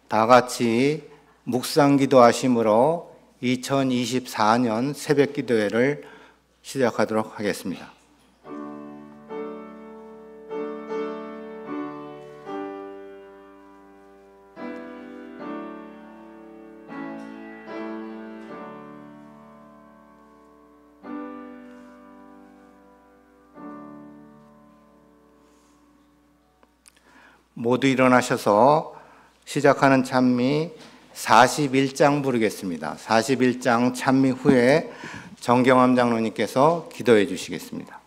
다 같이 묵상 기도하심으로 2024년 새벽 기도회를 시작하도록 하겠습니다. 모두 일어나셔서 시작하는 찬미 41장 부르겠습니다. 41장 찬미 후에 정경암 장로님께서 기도해 주시겠습니다.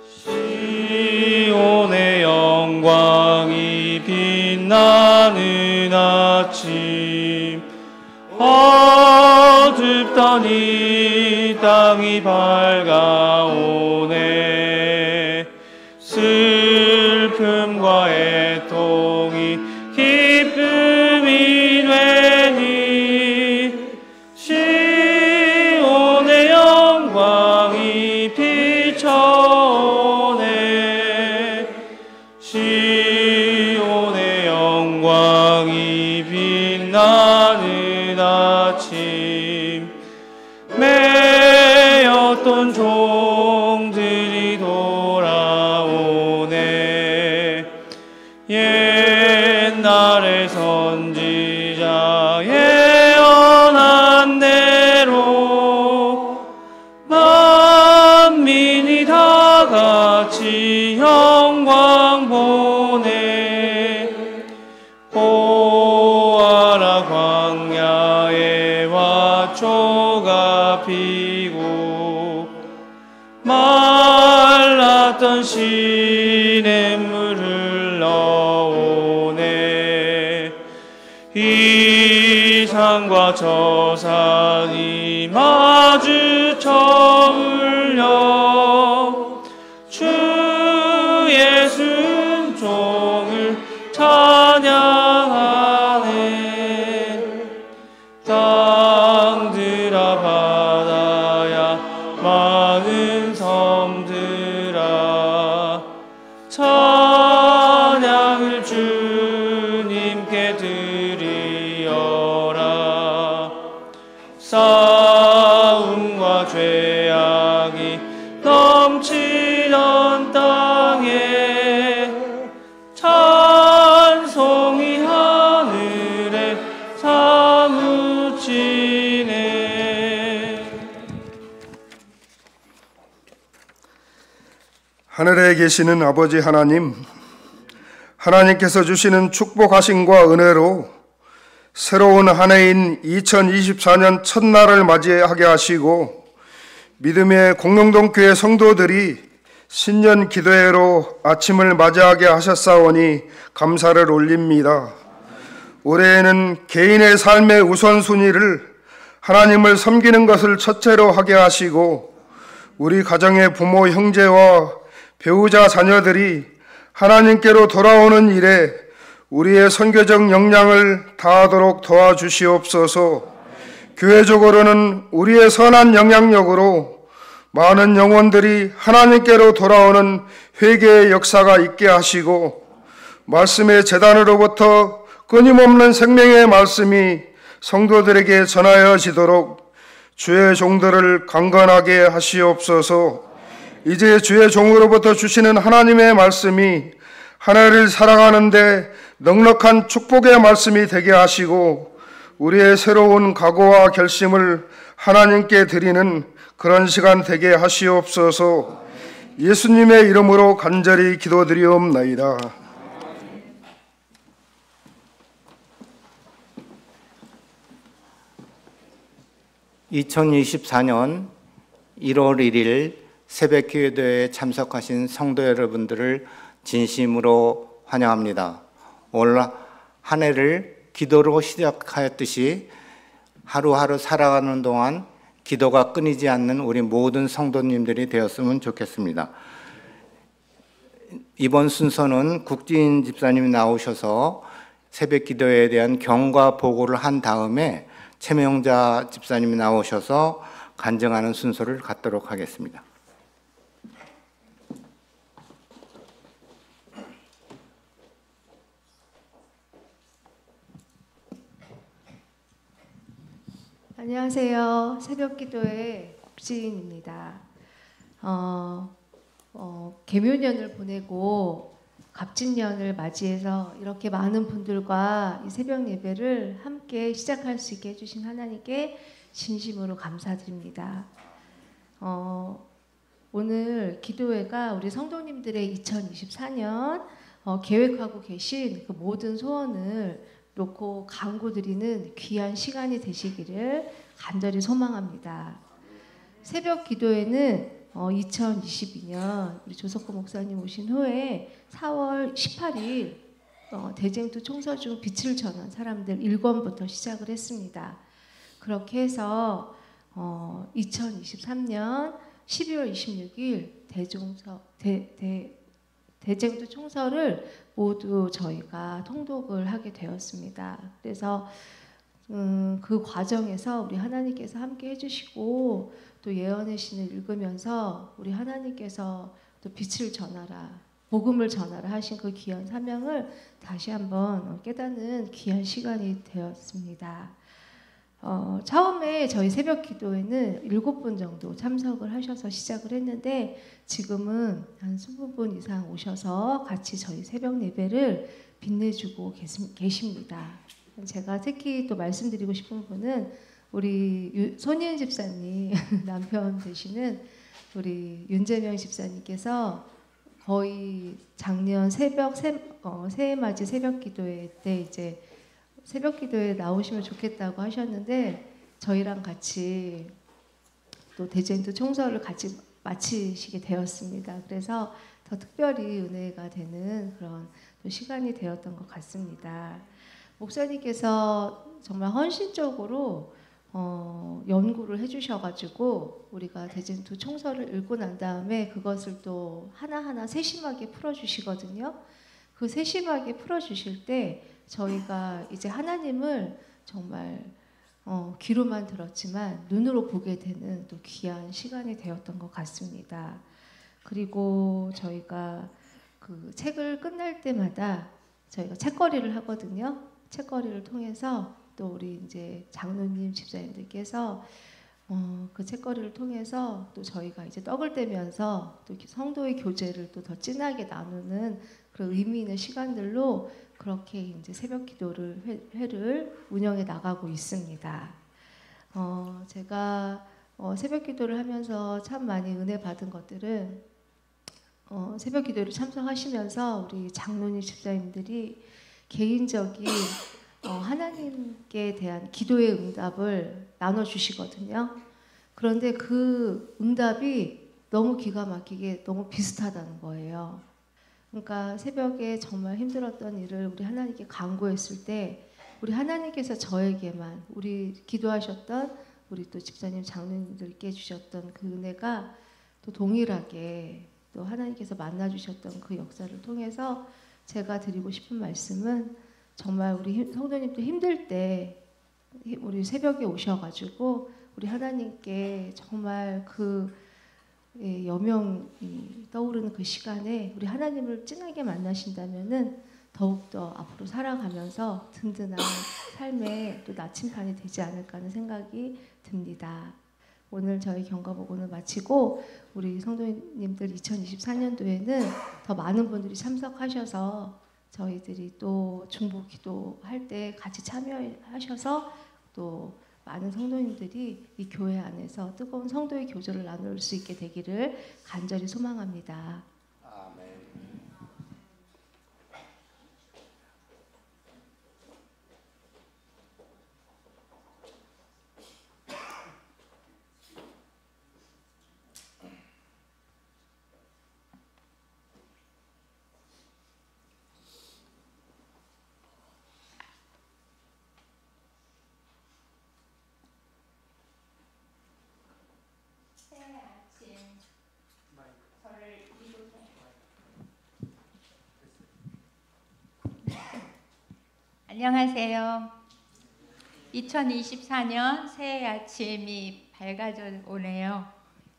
시온의 영광이 빛나는 아침, 어둡던 이 땅이 밝아오네. 슬픔과 애통이 기쁨이 되니 시온의 영광이 비춰오네. 시온의 영광이 빛나는 아침, 매였던 종들이 돌아오네. 옛날의 선지자 예언한 대로 만민이 다 같이 영광 보내. 보아라, 광야에 왓초가 피고 말랐던 시냇물을 흘러오네. 이 산과 저 산이 마주쳐 울려 주의 순종을 찬양하네. 땅들아 바다야 많은 섬들아 찬양을 주님께 드리어라. 싸움과 죄악이 넘치던 땅에 찬송이 하늘에 사무치네. 하늘에 계시는 아버지 하나님, 하나님께서 주시는 축복하심과 은혜로 새로운 한 해인 2024년 첫날을 맞이하게 하시고 믿음의 공동교회 성도들이 신년 기도회로 아침을 맞이하게 하셨사오니 감사를 올립니다. 올해에는 개인의 삶의 우선순위를 하나님을 섬기는 것을 첫째로 하게 하시고 우리 가정의 부모, 형제와 배우자, 자녀들이 하나님께로 돌아오는 일에 우리의 선교적 역량을 다하도록 도와주시옵소서. 교회적으로는 우리의 선한 영향력으로 많은 영혼들이 하나님께로 돌아오는 회개의 역사가 있게 하시고 말씀의 제단으로부터 끊임없는 생명의 말씀이 성도들에게 전하여지도록 주의 종들을 강건하게 하시옵소서. 이제 주의 종으로부터 주시는 하나님의 말씀이 하나님을 사랑하는데 넉넉한 축복의 말씀이 되게 하시고 우리의 새로운 각오와 결심을 하나님께 드리는 그런 시간 되게 하시옵소서. 예수님의 이름으로 간절히 기도드리옵나이다. 2024년 1월 1일 새벽 기도회에 참석하신 성도 여러분들을 진심으로 환영합니다. 올 한 해를 기도로 시작하였듯이 하루하루 살아가는 동안 기도가 끊이지 않는 우리 모든 성도님들이 되었으면 좋겠습니다. 이번 순서는 국진 집사님이 나오셔서 새벽 기도회에 대한 경과 보고를 한 다음에 최명자 집사님이 나오셔서 간증하는 순서를 갖도록 하겠습니다. 안녕하세요. 새벽기도의 국지인입니다. 계묘년을 보내고 갑진년을 맞이해서 이렇게 많은 분들과 이 새벽 예배를 함께 시작할 수 있게 해주신 하나님께 진심으로 감사드립니다. 오늘 기도회가 우리 성도님들의 2024년 계획하고 계신 그 모든 소원을 놓고 간구드리는 귀한 시간이 되시기를 간절히 소망합니다. 새벽 기도회는 2022년 우리 조석호 목사님 오신 후에 4월 18일 대쟁투 총서 중 빛을 전한 사람들 1권부터 시작을 했습니다. 그렇게 해서 2023년 12월 26일 대쟁투 총서를 모두 저희가 통독을 하게 되었습니다. 그래서 그 과정에서 우리 하나님께서 함께 해주시고 또 예언의 신을 읽으면서 우리 하나님께서 또 빛을 전하라, 복음을 전하라 하신 그 귀한 사명을 다시 한번 깨닫는 귀한 시간이 되었습니다. 처음에 저희 새벽 기도회는 7분 정도 참석을 하셔서 시작을 했는데 지금은 한 20분 이상 오셔서 같이 저희 새벽 예배를 빛내주고 계십니다. 제가 특히 또 말씀드리고 싶은 분은 우리 손희은 집사님 남편 되시는 우리 윤재명 집사님께서 거의 작년 새해맞이 새벽 기도회 때 이제 새벽 기도에 나오시면 좋겠다고 하셨는데 저희랑 같이 또 대쟁투 총서를 같이 마치시게 되었습니다. 그래서 더 특별히 은혜가 되는 그런 또 시간이 되었던 것 같습니다. 목사님께서 정말 헌신적으로 연구를 해주셔가지고 우리가 대쟁투 총서를 읽고 난 다음에 그것을 또 하나하나 세심하게 풀어주시거든요. 그 세심하게 풀어주실 때 저희가 이제 하나님을 정말 귀로만 들었지만 눈으로 보게 되는 또 귀한 시간이 되었던 것 같습니다. 그리고 저희가 그 책을 끝날 때마다 저희가 책거리를 하거든요. 책거리를 통해서 또 우리 이제 장로님 집사님들께서 그 책거리를 통해서 또 저희가 이제 떡을 떼면서 또 성도의 교제를 또 더 진하게 나누는 그런 의미 있는 시간들로 그렇게 이제 새벽 기도를 회를 운영해 나가고 있습니다. 제가 새벽 기도를 하면서 참 많이 은혜 받은 것들은 새벽 기도를 참석하시면서 우리 장로님 집사님들이 개인적인 하나님께 대한 기도의 응답을 나눠주시거든요. 그런데 그 응답이 너무 기가 막히게 너무 비슷하다는 거예요. 그러니까 새벽에 정말 힘들었던 일을 우리 하나님께 간구했을 때 우리 하나님께서 저에게만 우리 기도하셨던 우리 또 집사님 장로님들께 주셨던 그 은혜가 또 동일하게 또 하나님께서 만나주셨던 그 역사를 통해서 제가 드리고 싶은 말씀은 정말 우리 성도님들 힘들 때 우리 새벽에 오셔가지고 우리 하나님께 정말 그 여명이 떠오르는 그 시간에 우리 하나님을 진하게 만나신다면은 더욱더 앞으로 살아가면서 든든한 삶의 또 나침판이 되지 않을까 하는 생각이 듭니다. 오늘 저희 경과복음을 마치고 우리 성도님들 2024년도에는 더 많은 분들이 참석하셔서 저희들이 또 중보 기도할 때 같이 참여하셔서 또 많은 성도님들이 이 교회 안에서 뜨거운 성도의 교제를 나눌 수 있게 되기를 간절히 소망합니다. 아멘. 안녕하세요. 2024년 새해 아침이 밝아져 오네요.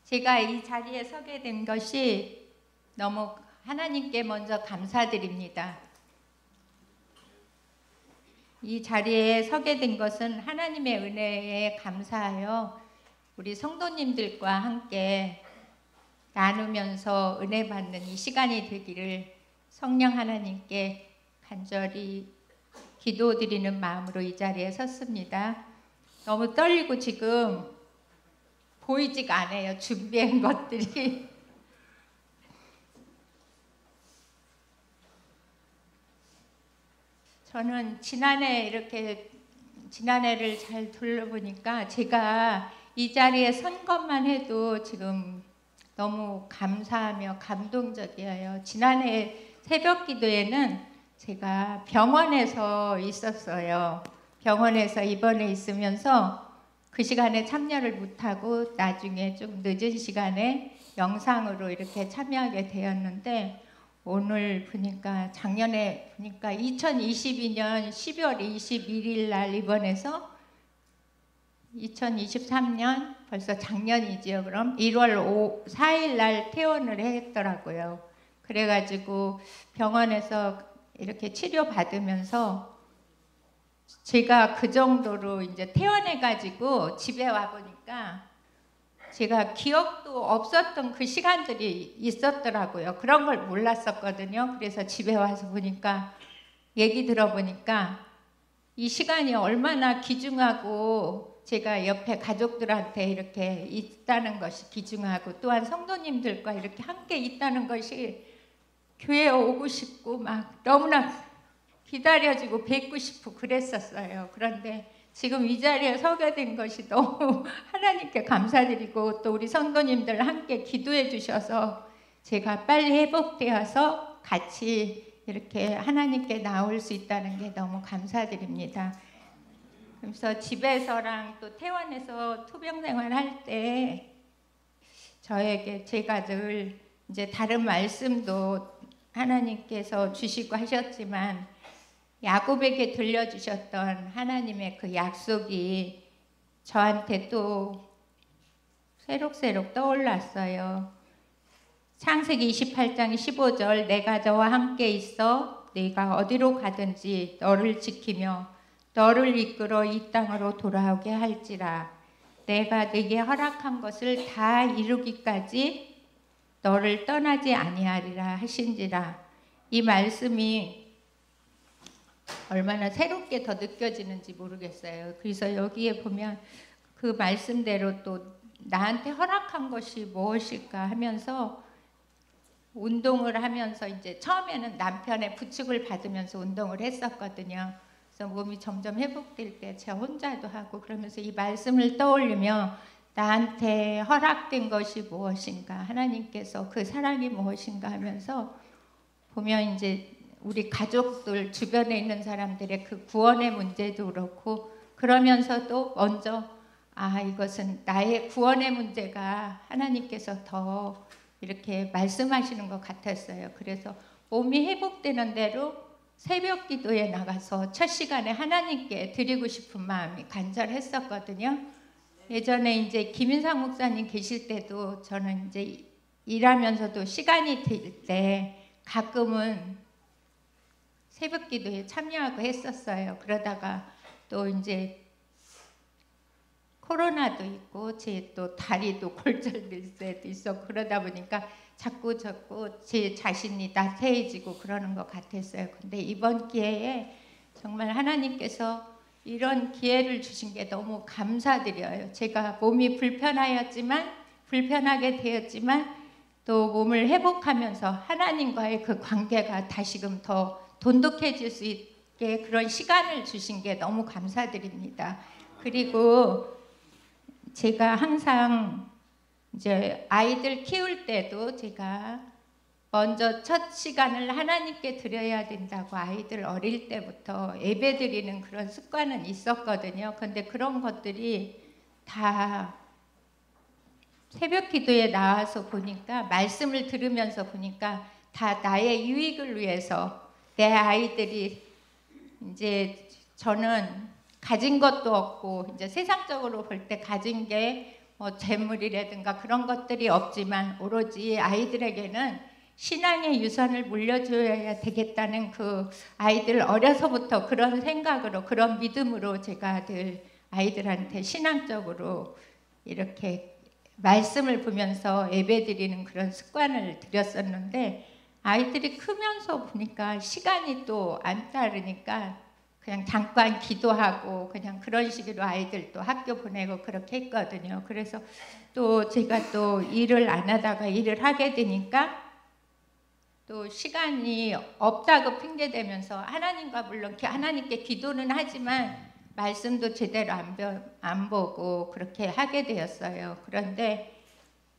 제가 이 자리에 서게 된 것이 너무 하나님께 먼저 감사드립니다. 이 자리에 서게 된 것은 하나님의 은혜에 감사하여 우리 성도님들과 함께 나누면서 은혜 받는 이 시간이 되기를 성령 하나님께 간절히 기도드리는 마음으로 이 자리에 섰습니다. 너무 떨리고 지금 보이지가 않아요. 준비한 것들이. 저는 지난해를 잘 둘러보니까 제가 이 자리에 선 것만 해도 지금 너무 감사하며 감동적이에요. 지난해 새벽 기도에는 제가 병원에서 있었어요. 병원에서 입원해 있으면서 그 시간에 참여를 못하고 나중에 좀 늦은 시간에 영상으로 이렇게 참여하게 되었는데, 오늘 보니까 작년에 보니까 2022년 12월 21일 날 입원해서 2023년 벌써 작년이지요. 그럼 1월 4일 날 퇴원을 했더라고요. 그래가지고 병원에서 이렇게 치료 받으면서 제가 그 정도로 이제 퇴원해가지고 집에 와 보니까 제가 기억도 없었던 그 시간들이 있었더라고요. 그런 걸 몰랐었거든요. 그래서 집에 와서 보니까 얘기 들어보니까 이 시간이 얼마나 귀중하고 제가 옆에 가족들한테 이렇게 있다는 것이 귀중하고 또한 성도님들과 이렇게 함께 있다는 것이 교회에 오고 싶고 막 너무나 기다려지고 뵙고 싶고 그랬었어요. 그런데 지금 이 자리에 서게 된 것이 너무 하나님께 감사드리고 또 우리 성도님들 함께 기도해 주셔서 제가 빨리 회복되어서 같이 이렇게 하나님께 나올 수 있다는 게 너무 감사드립니다. 그래서 집에서랑 또 퇴원해서 투병 생활할 때 저에게 제가 늘 이제 다른 말씀도 하나님께서 주시고 하셨지만 야곱에게 들려주셨던 하나님의 그 약속이 저한테 또 새록새록 떠올랐어요. 창세기 28장 15절 내가 저와 함께 있어 네가 어디로 가든지 너를 지키며 너를 이끌어 이 땅으로 돌아오게 할지라 내가 네게 허락한 것을 다 이루기까지 너를 떠나지 아니하리라 하신지라. 이 말씀이 얼마나 새롭게 더 느껴지는지 모르겠어요. 그래서 여기에 보면 그 말씀대로 또 나한테 허락한 것이 무엇일까 하면서 운동을 하면서 이제 처음에는 남편의 부축을 받으면서 운동을 했었거든요. 그래서 몸이 점점 회복될 때 제가 혼자도 하고 그러면서 이 말씀을 떠올리며 나한테 허락된 것이 무엇인가, 하나님께서 그 사랑이 무엇인가 하면서 보면 이제 우리 가족들 주변에 있는 사람들의 그 구원의 문제도 그렇고 그러면서도 먼저 이것은 나의 구원의 문제가 하나님께서 더 이렇게 말씀하시는 것 같았어요. 그래서 몸이 회복되는 대로 새벽 기도에 나가서 첫 시간에 하나님께 드리고 싶은 마음이 간절했었거든요. 예전에 이제 김인상 목사님 계실 때도 저는 이제 일하면서도 시간이 될 때 가끔은 새벽 기도에 참여하고 했었어요. 그러다가 또 이제 코로나도 있고 제 또 다리도 골절될 때도 있어 그러다 보니까 자꾸 제 자신이 나태해지고 그러는 것 같았어요. 근데 이번 기회에 정말 하나님께서 이런 기회를 주신 게 너무 감사드려요. 제가 몸이 불편하게 되었지만 또 몸을 회복하면서 하나님과의 그 관계가 다시금 더 돈독해질 수 있게 그런 시간을 주신 게 너무 감사드립니다. 그리고 제가 항상 이제 아이들 키울 때도 제가 먼저 첫 시간을 하나님께 드려야 된다고 아이들 어릴 때부터 예배 드리는 그런 습관은 있었거든요. 근데 그런 것들이 다 새벽 기도에 나와서 보니까 말씀을 들으면서 보니까 다 나의 유익을 위해서 내 아이들이 이제 저는 가진 것도 없고 이제 세상적으로 볼 때 가진 게 뭐 재물이라든가 그런 것들이 없지만 오로지 아이들에게는 신앙의 유산을 물려줘야 되겠다는 그 아이들 어려서부터 그런 생각으로 그런 믿음으로 제가 늘 아이들한테 신앙적으로 이렇게 말씀을 보면서 예배드리는 그런 습관을 들였었는데 아이들이 크면서 보니까 시간이 또 안 따르니까 그냥 잠깐 기도하고 그냥 그런 식으로 아이들도 학교 보내고 그렇게 했거든요. 그래서 또 제가 또 일을 안 하다가 일을 하게 되니까 또 시간이 없다고 핑계대면서 하나님과 물론 하나님께 기도는 하지만 말씀도 제대로 안 보고 그렇게 하게 되었어요. 그런데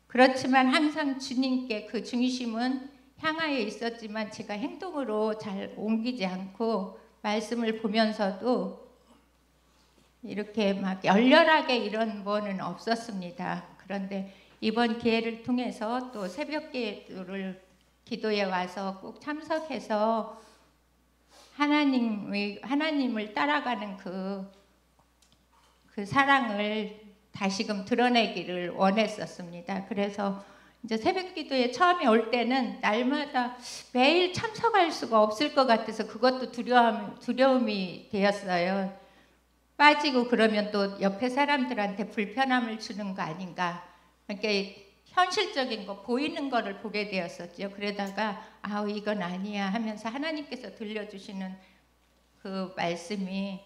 그렇지만 항상 주님께 그 중심은 향하여 있었지만 제가 행동으로 잘 옮기지 않고 말씀을 보면서도 이렇게 막 열렬하게 이런 거는 없었습니다. 그런데 이번 기회를 통해서 또 새벽 기도에 와서 꼭 참석해서 하나님을 따라가는 그 사랑을 다시금 드러내기를 원했었습니다. 그래서 이제 새벽 기도에 처음에 올 때는 날마다 매일 참석할 수가 없을 것 같아서 그것도 두려움이 되었어요. 빠지고 그러면 또 옆에 사람들한테 불편함을 주는 거 아닌가. 그러니까 현실적인 거, 보이는 거를 보게 되었었죠. 그러다가 이건 아니야 하면서 하나님께서 들려주시는 그 말씀이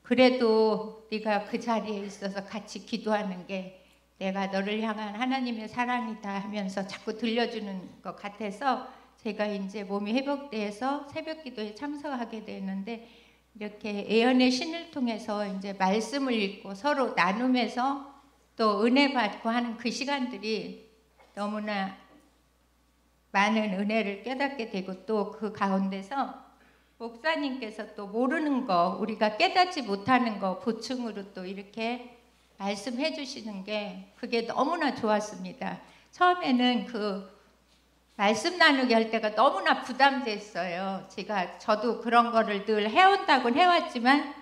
그래도 네가 그 자리에 있어서 같이 기도하는 게 내가 너를 향한 하나님의 사랑이다 하면서 자꾸 들려주는 것 같아서 제가 이제 몸이 회복돼서 새벽 기도에 참석하게 되는데 이렇게 예언의 신을 통해서 이제 말씀을 읽고 서로 나누면서 또 은혜 받고 하는 그 시간들이 너무나 많은 은혜를 깨닫게 되고 또 그 가운데서 목사님께서 또 모르는 거 우리가 깨닫지 못하는 거 보충으로 또 이렇게 말씀해 주시는 게 그게 너무나 좋았습니다. 처음에는 그 말씀 나누기 할 때가 너무나 부담됐어요. 저도 그런 거를 늘 해온다고는 해왔지만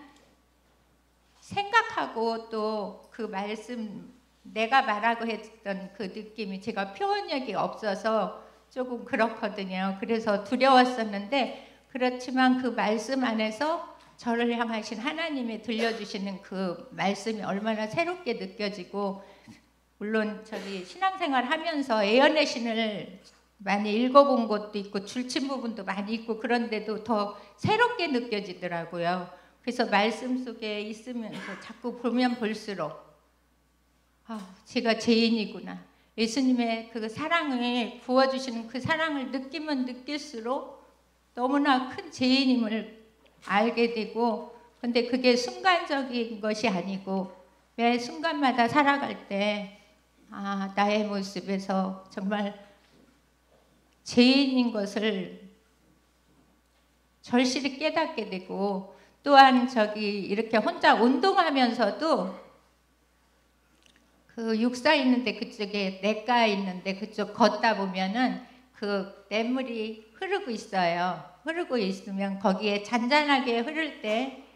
생각하고 또 그 말씀 내가 말하고 했던 그 느낌이 제가 표현력이 없어서 조금 그렇거든요. 그래서 두려웠었는데 그렇지만 그 말씀 안에서 저를 향하신 하나님이 들려주시는 그 말씀이 얼마나 새롭게 느껴지고 물론 저기 신앙생활 하면서 예언의 신을 많이 읽어본 것도 있고 줄친 부분도 많이 있고 그런데도 더 새롭게 느껴지더라고요. 그래서 말씀 속에 있으면서 자꾸 보면 볼수록 제가 죄인이구나. 예수님의 그 사랑을 부어주시는 그 사랑을 느끼면 느낄수록 너무나 큰 죄인임을 알게 되고 근데 그게 순간적인 것이 아니고 매 순간마다 살아갈 때 나의 모습에서 정말 죄인인 것을 절실히 깨닫게 되고 또한 이렇게 혼자 운동하면서도 그 육사 있는데 그쪽에 내과 있는데 그쪽 걷다 보면은 그 냇물이 흐르고 있어요. 흐르고 있으면 거기에 잔잔하게 흐를 때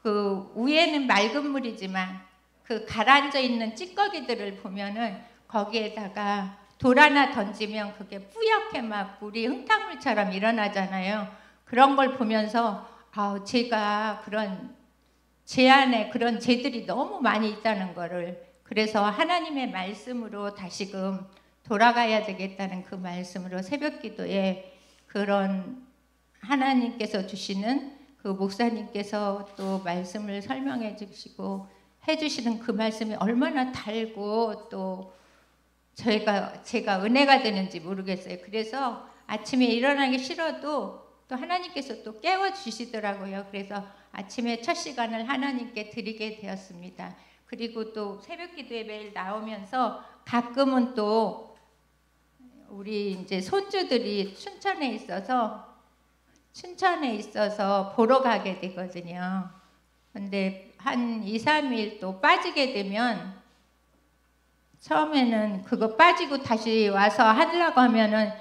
그 위에는 맑은 물이지만 그 가라앉아 있는 찌꺼기들을 보면은 거기에다가 돌 하나 던지면 그게 뿌옇게 막 물이 흙탕물처럼 일어나잖아요. 그런 걸 보면서 제가 제 안에 그런 죄들이 너무 많이 있다는 거를 그래서 하나님의 말씀으로 다시금 돌아가야 되겠다는 그 말씀으로 새벽 기도에 그런 하나님께서 주시는 그 목사님께서 또 말씀을 설명해 주시고 해주시는 그 말씀이 얼마나 달고 또 제가 은혜가 되는지 모르겠어요. 그래서 아침에 일어나기 싫어도 또 하나님께서 또 깨워주시더라고요. 그래서 아침에 첫 시간을 하나님께 드리게 되었습니다. 그리고 또 새벽 기도에 매일 나오면서 가끔은 또 우리 이제 손주들이 춘천에 있어서 보러 가게 되거든요. 근데 한 2, 3일 또 빠지게 되면 처음에는 그거 빠지고 다시 와서 하려고 하면은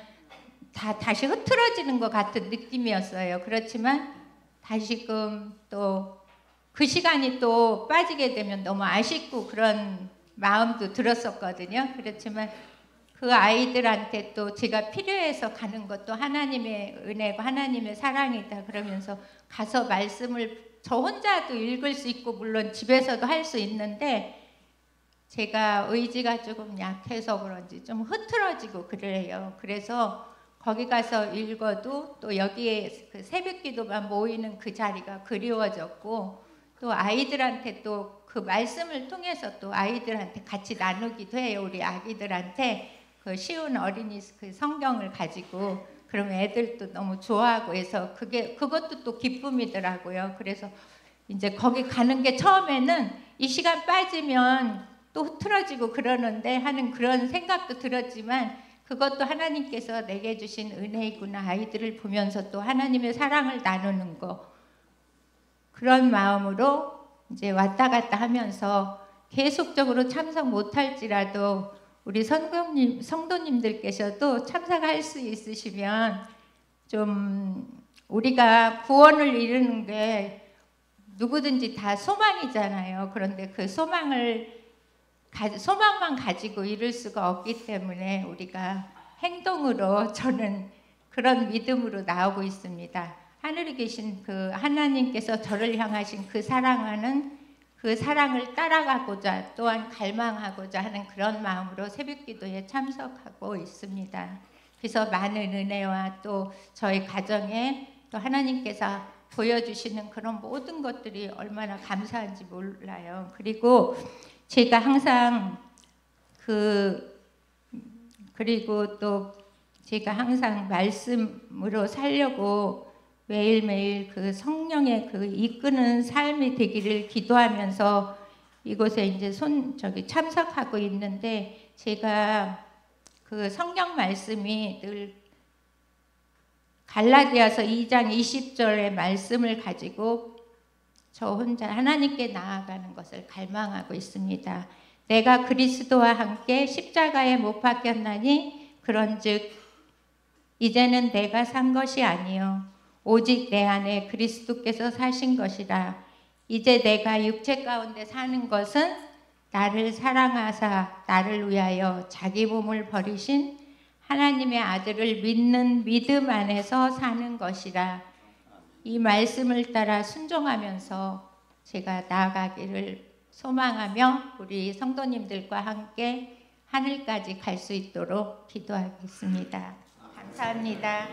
다시 흐트러지는 것 같은 느낌이었어요. 그렇지만 다시금 또 그 시간이 또 빠지게 되면 너무 아쉽고 그런 마음도 들었었거든요. 그렇지만 그 아이들한테 또 제가 필요해서 가는 것도 하나님의 은혜고 하나님의 사랑이다 그러면서 가서 말씀을 저 혼자도 읽을 수 있고 물론 집에서도 할 수 있는데 제가 의지가 조금 약해서 그런지 좀 흐트러지고 그래요. 그래서 거기 가서 읽어도 또 여기에 그 새벽기도만 모이는 그 자리가 그리워졌고 또 아이들한테 또 그 말씀을 통해서 또 아이들한테 같이 나누기도 해요. 우리 아기들한테 그 쉬운 어린이 그 성경을 가지고 그러면 애들도 너무 좋아하고 해서 그것도 또 기쁨이더라고요. 그래서 이제 거기 가는 게 처음에는 이 시간 빠지면 또 흐트러지고 그러는데 하는 그런 생각도 들었지만 그것도 하나님께서 내게 주신 은혜이구나. 아이들을 보면서 또 하나님의 사랑을 나누는 거 그런 마음으로 이제 왔다 갔다 하면서 계속적으로 참석 못할지라도 우리 성도님들께서도 참석할 수 있으시면 좀 우리가 구원을 이루는 게 누구든지 다 소망이잖아요. 그런데 그 소망만 가지고 이룰 수가 없기 때문에 우리가 행동으로 저는 그런 믿음으로 나오고 있습니다. 하늘에 계신 그 하나님께서 저를 향하신 그 사랑하는 그 사랑을 따라가고자 또한 갈망하고자 하는 그런 마음으로 새벽기도에 참석하고 있습니다. 그래서 많은 은혜와 또 저희 가정에 또 하나님께서 보여주시는 그런 모든 것들이 얼마나 감사한지 몰라요. 그리고 제가 항상 그리고 또 제가 항상 말씀으로 살려고 매일매일 그 성령의 그 이끄는 삶이 되기를 기도하면서 이곳에 이제 참석하고 있는데 제가 그 성경 말씀이 늘 갈라디아서 2장 20절의 말씀을 가지고 저 혼자 하나님께 나아가는 것을 갈망하고 있습니다. 내가 그리스도와 함께 십자가에 못 박혔나니 그런즉 이제는 내가 산 것이 아니요 오직 내 안에 그리스도께서 사신 것이라. 이제 내가 육체 가운데 사는 것은 나를 사랑하사 나를 위하여 자기 몸을 버리신 하나님의 아들을 믿는 믿음 안에서 사는 것이라. 이 말씀을 따라 순종하면서 제가 나아가기를 소망하며 우리 성도님들과 함께 하늘까지 갈 수 있도록 기도하겠습니다. 감사합니다.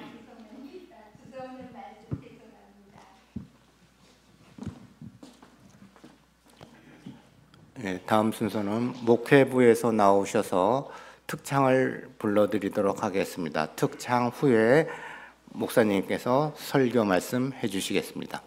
네, 다음 순서는 목회부에서 나오셔서 특창을 불러드리도록 하겠습니다. 특창 후에 목사님께서 설교 말씀해 주시겠습니다.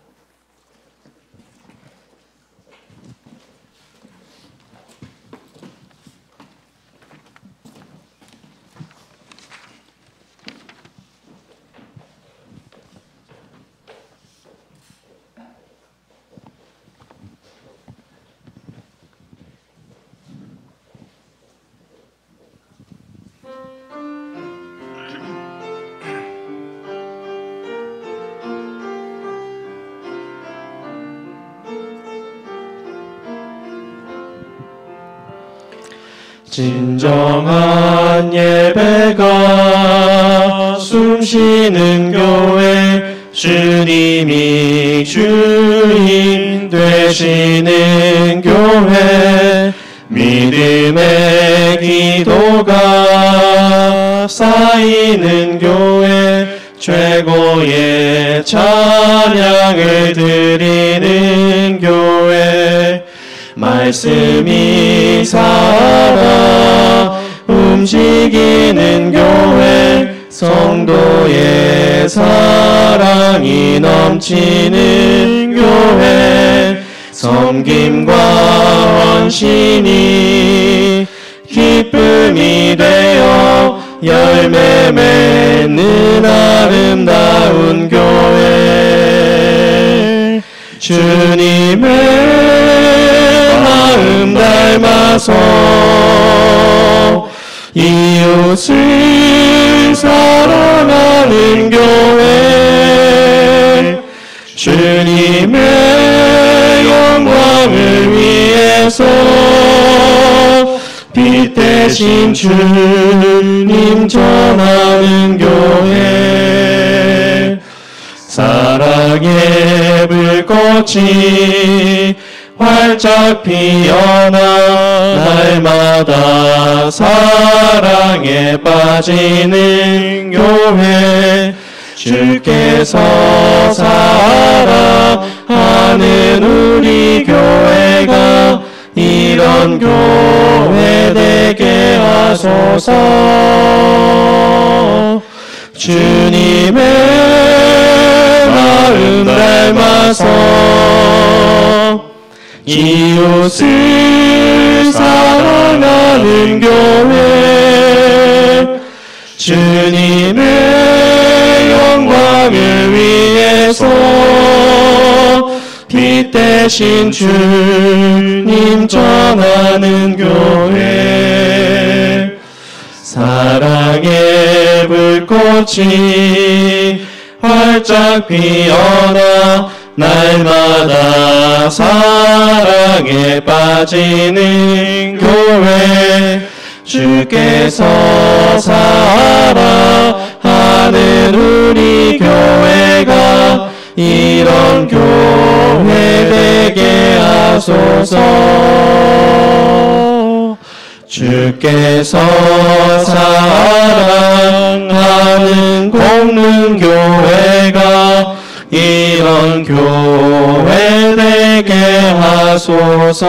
진정한 예배가 숨쉬는 교회 주님이 주인 되시는 교회 믿음의 기도가 쌓이는 교회 최고의 찬양을 드리는 교회 말씀이 살아 움직이는 교회 성도의 사랑이 넘치는 교회 섬김과 헌신이 기쁨이 되어 열매 맺는 아름다운 교회 주님의 마음 닮아서 이웃을 사랑하는 교회 주님의 영광을 위해서 빛대 대신 주님 전하는 교회 사랑의 불꽃이 활짝 피어나 날마다 사랑에 빠지는 교회 주께서 사랑하는 우리 교회가 이런 교회 되게 하소서. 주님의 마음 닮아서 이웃을 사랑하는 교회 주님의 영광을 위해서 빛 대신 주님 전하는 교회 사랑의 불꽃이 활짝 피어나 날마다 사랑에 빠지는 교회 주께서 사랑하는 우리 교회가 이런 교회 되게 하소서. 주께서 사랑하는 공릉교회가 이런 교회 되게 하소서.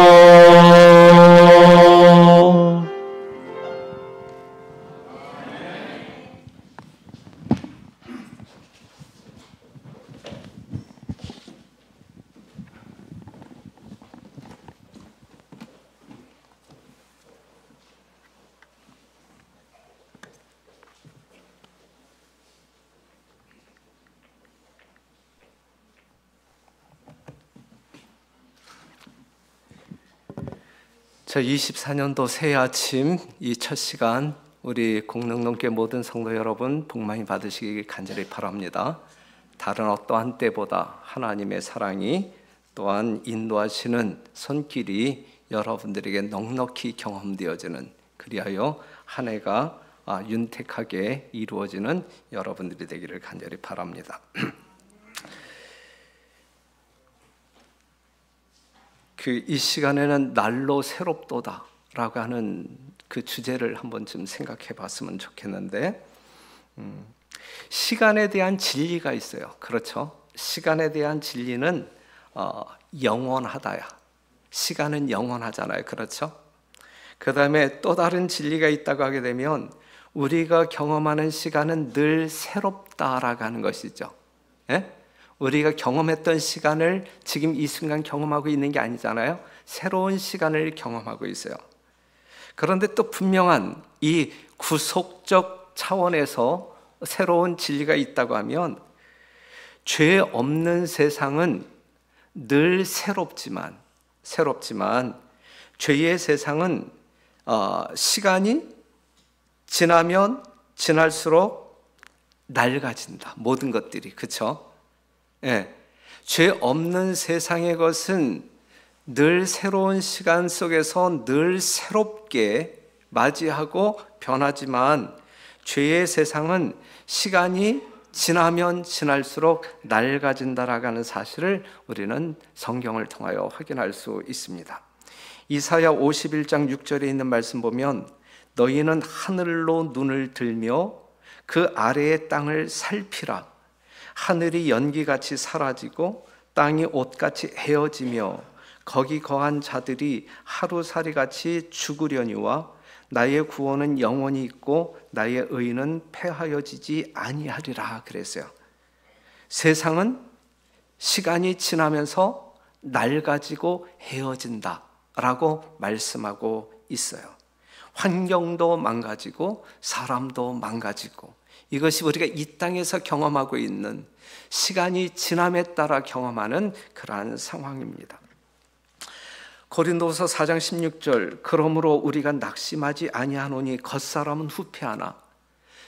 저 24년도 새해 아침 이 첫 시간 우리 공릉동교회 모든 성도 여러분 복 많이 받으시길 간절히 바랍니다. 다른 어떠한 때보다 하나님의 사랑이 또한 인도하시는 손길이 여러분들에게 넉넉히 경험되어지는 그리하여 한 해가 윤택하게 이루어지는 여러분들이 되기를 간절히 바랍니다. 이 시간에는 날로 새롭도다라고 하는 그 주제를 한번 좀 생각해 봤으면 좋겠는데 시간에 대한 진리가 있어요. 그렇죠? 시간에 대한 진리는 영원하다야. 시간은 영원하잖아요. 그렇죠? 그 다음에 또 다른 진리가 있다고 하게 되면 우리가 경험하는 시간은 늘 새롭다라고 하는 것이죠. 예? 우리가 경험했던 시간을 지금 이 순간 경험하고 있는 게 아니잖아요. 새로운 시간을 경험하고 있어요. 그런데 또 분명한 이 구속적 차원에서 새로운 진리가 있다고 하면 죄 없는 세상은 늘 새롭지만 죄의 세상은 시간이 지나면 지날수록 낡아진다. 모든 것들이. 그렇죠? 예, 죄 없는 세상의 것은 늘 새로운 시간 속에서 늘 새롭게 맞이하고 변하지만 죄의 세상은 시간이 지나면 지날수록 낡아진다라고 하는 사실을 우리는 성경을 통하여 확인할 수 있습니다. 이사야 51장 6절에 있는 말씀 보면 너희는 하늘로 눈을 들며 그 아래의 땅을 살피라. 하늘이 연기같이 사라지고 땅이 옷같이 헤어지며 거기 거한 자들이 하루살이같이 죽으려니와 나의 구원은 영원히 있고 나의 의는 패하여지지 아니하리라 그랬어요. 세상은 시간이 지나면서 낡아지고 헤어진다라고 말씀하고 있어요. 환경도 망가지고 사람도 망가지고 이것이 우리가 이 땅에서 경험하고 있는 시간이 지남에 따라 경험하는 그러한 상황입니다. 고린도서 4장 16절 그러므로 우리가 낙심하지 아니하노니 겉사람은 후패하나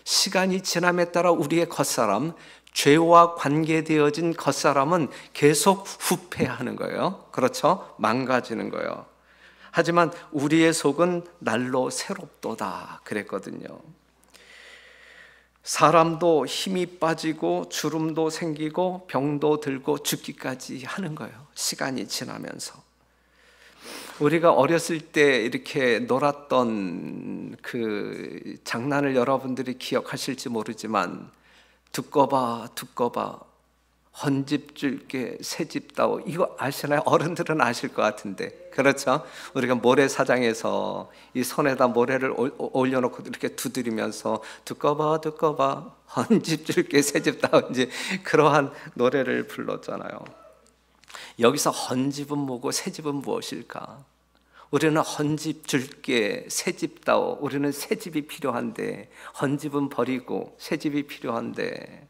시간이 지남에 따라 우리의 겉사람 죄와 관계되어진 겉사람은 계속 후패하는 거예요. 그렇죠? 망가지는 거예요. 하지만 우리의 속은 날로 새롭도다 그랬거든요. 사람도 힘이 빠지고 주름도 생기고 병도 들고 죽기까지 하는 거예요. 시간이 지나면서. 우리가 어렸을 때 이렇게 놀았던 그 장난을 여러분들이 기억하실지 모르지만 두꺼봐 헌집 줄게 새집 따오, 이거 아시나요? 어른들은 아실 것 같은데, 그렇죠? 우리가 모래사장에서 이 손에다 모래를 올려놓고 이렇게 두드리면서 두꺼봐 헌집 줄게 새집 따오, 이제 그러한 노래를 불렀잖아요. 여기서 헌집은 뭐고 새집은 무엇일까? 우리는 헌집 줄게 새집 따오, 우리는 새집이 필요한데, 헌집은 버리고 새집이 필요한데.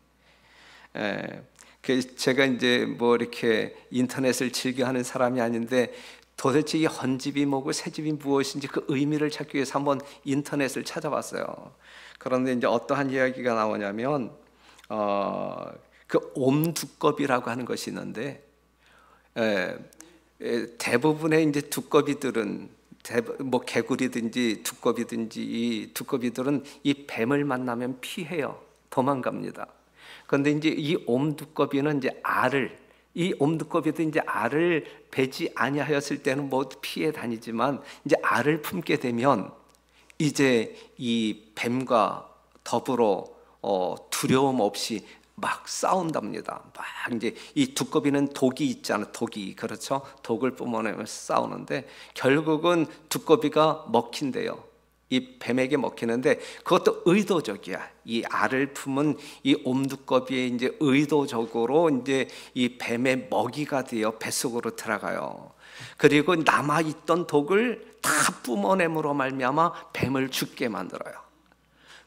제가 이제 뭐 이렇게 인터넷을 즐겨하는 사람이 아닌데 도대체 이 헌집이 뭐고 새집이 무엇인지 그 의미를 찾기 위해서 한번 인터넷을 찾아봤어요. 그런데 이제 어떠한 이야기가 나오냐면 그 옴두꺼비라고 하는 것이 있는데, 대부분의 이제 두꺼비들은 뭐 개구리든지 두꺼비든지 이 두꺼비들은 이 뱀을 만나면 피해요. 도망갑니다. 그런데 이제 이 옴두꺼비는 이제 이 옴두꺼비도 이제 알을 베지 아니하였을 때는 뭐 피해 다니지만 이제 알을 품게 되면 이제 이 뱀과 더불어 두려움 없이 막 싸운답니다. 막 이제 이 두꺼비는 독이 있잖아요. 독이, 그렇죠? 독을 뿜어내면서 싸우는데 결국은 두꺼비가 먹힌대요. 이 뱀에게 먹히는데 그것도 의도적이야. 이 알을 품은 이 옴두꺼비에 이제 의도적으로 이제 이 뱀의 먹이가 되어 뱃속으로 들어가요. 그리고 남아 있던 독을 다 뿜어냄으로 말미암아 뱀을 죽게 만들어요.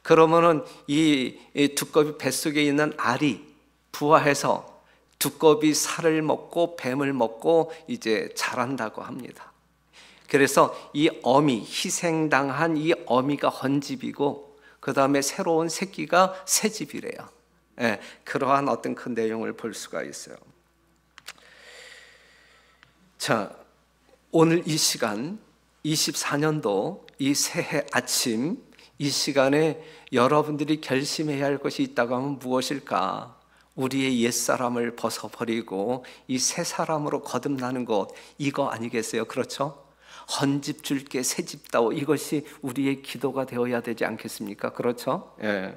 그러면은 이 두꺼비 뱃속에 있는 알이 부화해서 두꺼비 살을 먹고 뱀을 먹고 이제 자란다고 합니다. 그래서 이 어미, 희생당한 이 어미가 헌집이고 그 다음에 새로운 새끼가 새집이래요. 그러한 어떤 그 내용을 볼 수가 있어요. 자, 오늘 이 시간 24년도 이 새해 아침 이 시간에 여러분들이 결심해야 할 것이 있다고 하면 무엇일까? 우리의 옛사람을 벗어버리고 이 새 사람으로 거듭나는 것, 이거 아니겠어요? 그렇죠? 헌집 줄게 새집 따오, 이것이 우리의 기도가 되어야 되지 않겠습니까? 그렇죠? 예.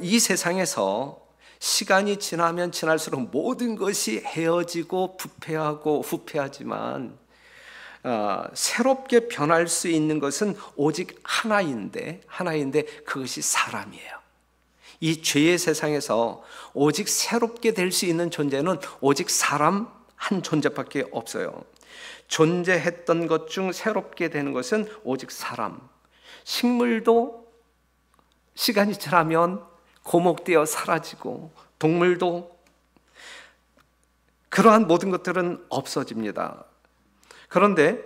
이 세상에서 시간이 지나면 지날수록 모든 것이 헤어지고 부패하고 후패하지만 새롭게 변할 수 있는 것은 오직 하나인데 그것이 사람이에요. 이 죄의 세상에서 오직 새롭게 될 수 있는 존재는 오직 사람 한 존재밖에 없어요. 존재했던 것 중 새롭게 되는 것은 오직 사람. 식물도 시간이 지나면 고목되어 사라지고 동물도, 그러한 모든 것들은 없어집니다. 그런데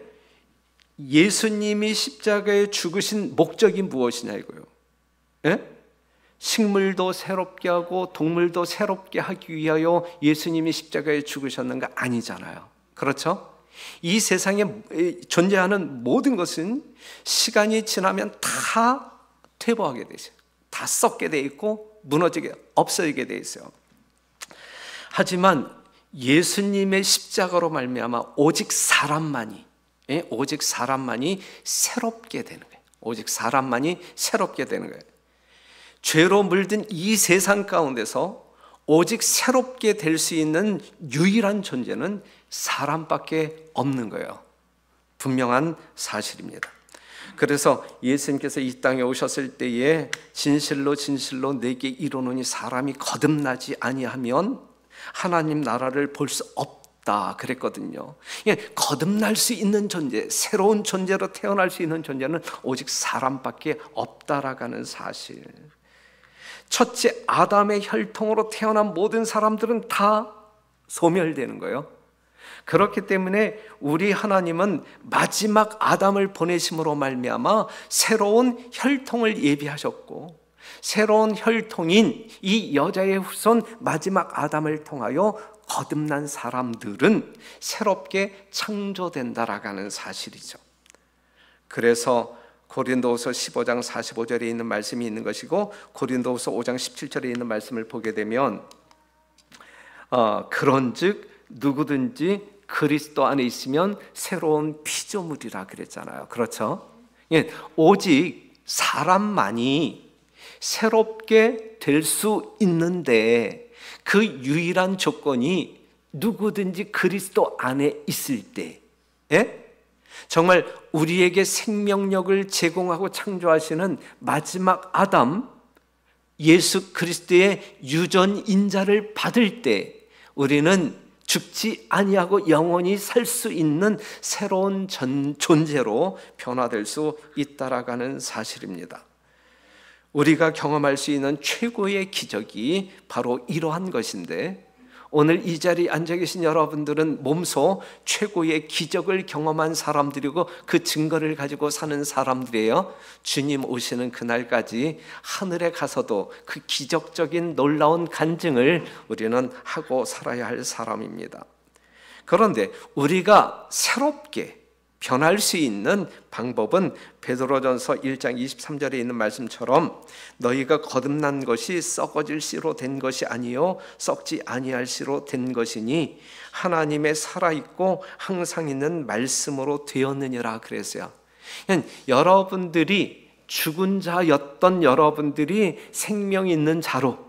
예수님이 십자가에 죽으신 목적이 무엇이냐 이거요. 식물도 새롭게 하고 동물도 새롭게 하기 위하여 예수님이 십자가에 죽으셨는가? 아니잖아요. 그렇죠? 이 세상에 존재하는 모든 것은 시간이 지나면 다 퇴보하게 되죠. 다 썩게 돼 있고 무너지게, 없어지게 돼 있어요. 하지만 예수님의 십자가로 말미암아 오직 사람만이 새롭게 되는 거예요. 오직 사람만이 새롭게 되는 거예요. 죄로 물든 이 세상 가운데서 오직 새롭게 될 수 있는 유일한 존재는 사람밖에 없는 거예요. 분명한 사실입니다. 그래서 예수님께서 이 땅에 오셨을 때에 진실로 내게 이르노니 사람이 거듭나지 아니하면 하나님 나라를 볼 수 없다 그랬거든요. 거듭날 수 있는 존재, 새로운 존재로 태어날 수 있는 존재는 오직 사람밖에 없다라는 사실. 첫째 아담의 혈통으로 태어난 모든 사람들은 다 소멸되는 거예요. 그렇기 때문에 우리 하나님은 마지막 아담을 보내심으로 말미암아 새로운 혈통을 예비하셨고 새로운 혈통인 이 여자의 후손 마지막 아담을 통하여 거듭난 사람들은 새롭게 창조된다라는 사실이죠. 그래서 고린도후서 15장 45절에 있는 말씀이 있는 것이고, 고린도후서 5장 17절에 있는 말씀을 보게 되면 그런즉 누구든지 그리스도 안에 있으면 새로운 피조물이라 그랬잖아요. 그렇죠? 예, 오직 사람만이 새롭게 될 수 있는데 그 유일한 조건이 누구든지 그리스도 안에 있을 때, 예? 정말 우리에게 생명력을 제공하고 창조하시는 마지막 아담 예수 그리스도의 유전인자를 받을 때 우리는 죽지 아니하고 영원히 살 수 있는 새로운 존재로 변화될 수 있다라는 사실입니다. 우리가 경험할 수 있는 최고의 기적이 바로 이러한 것인데, 오늘 이 자리에 앉아 계신 여러분들은 몸소 최고의 기적을 경험한 사람들이고 그 증거를 가지고 사는 사람들이에요. 주님 오시는 그날까지 하늘에 가서도 그 기적적인 놀라운 간증을 우리는 하고 살아야 할 사람입니다. 그런데 우리가 새롭게 변할 수 있는 방법은 베드로전서 1장 23절에 있는 말씀처럼 너희가 거듭난 것이 썩어질 씨로 된 것이 아니요 썩지 아니할 씨로 된 것이니 하나님의 살아있고 항상 있는 말씀으로 되었느니라 그랬어요. 여러분들이 죽은 자였던 여러분들이 생명 있는 자로,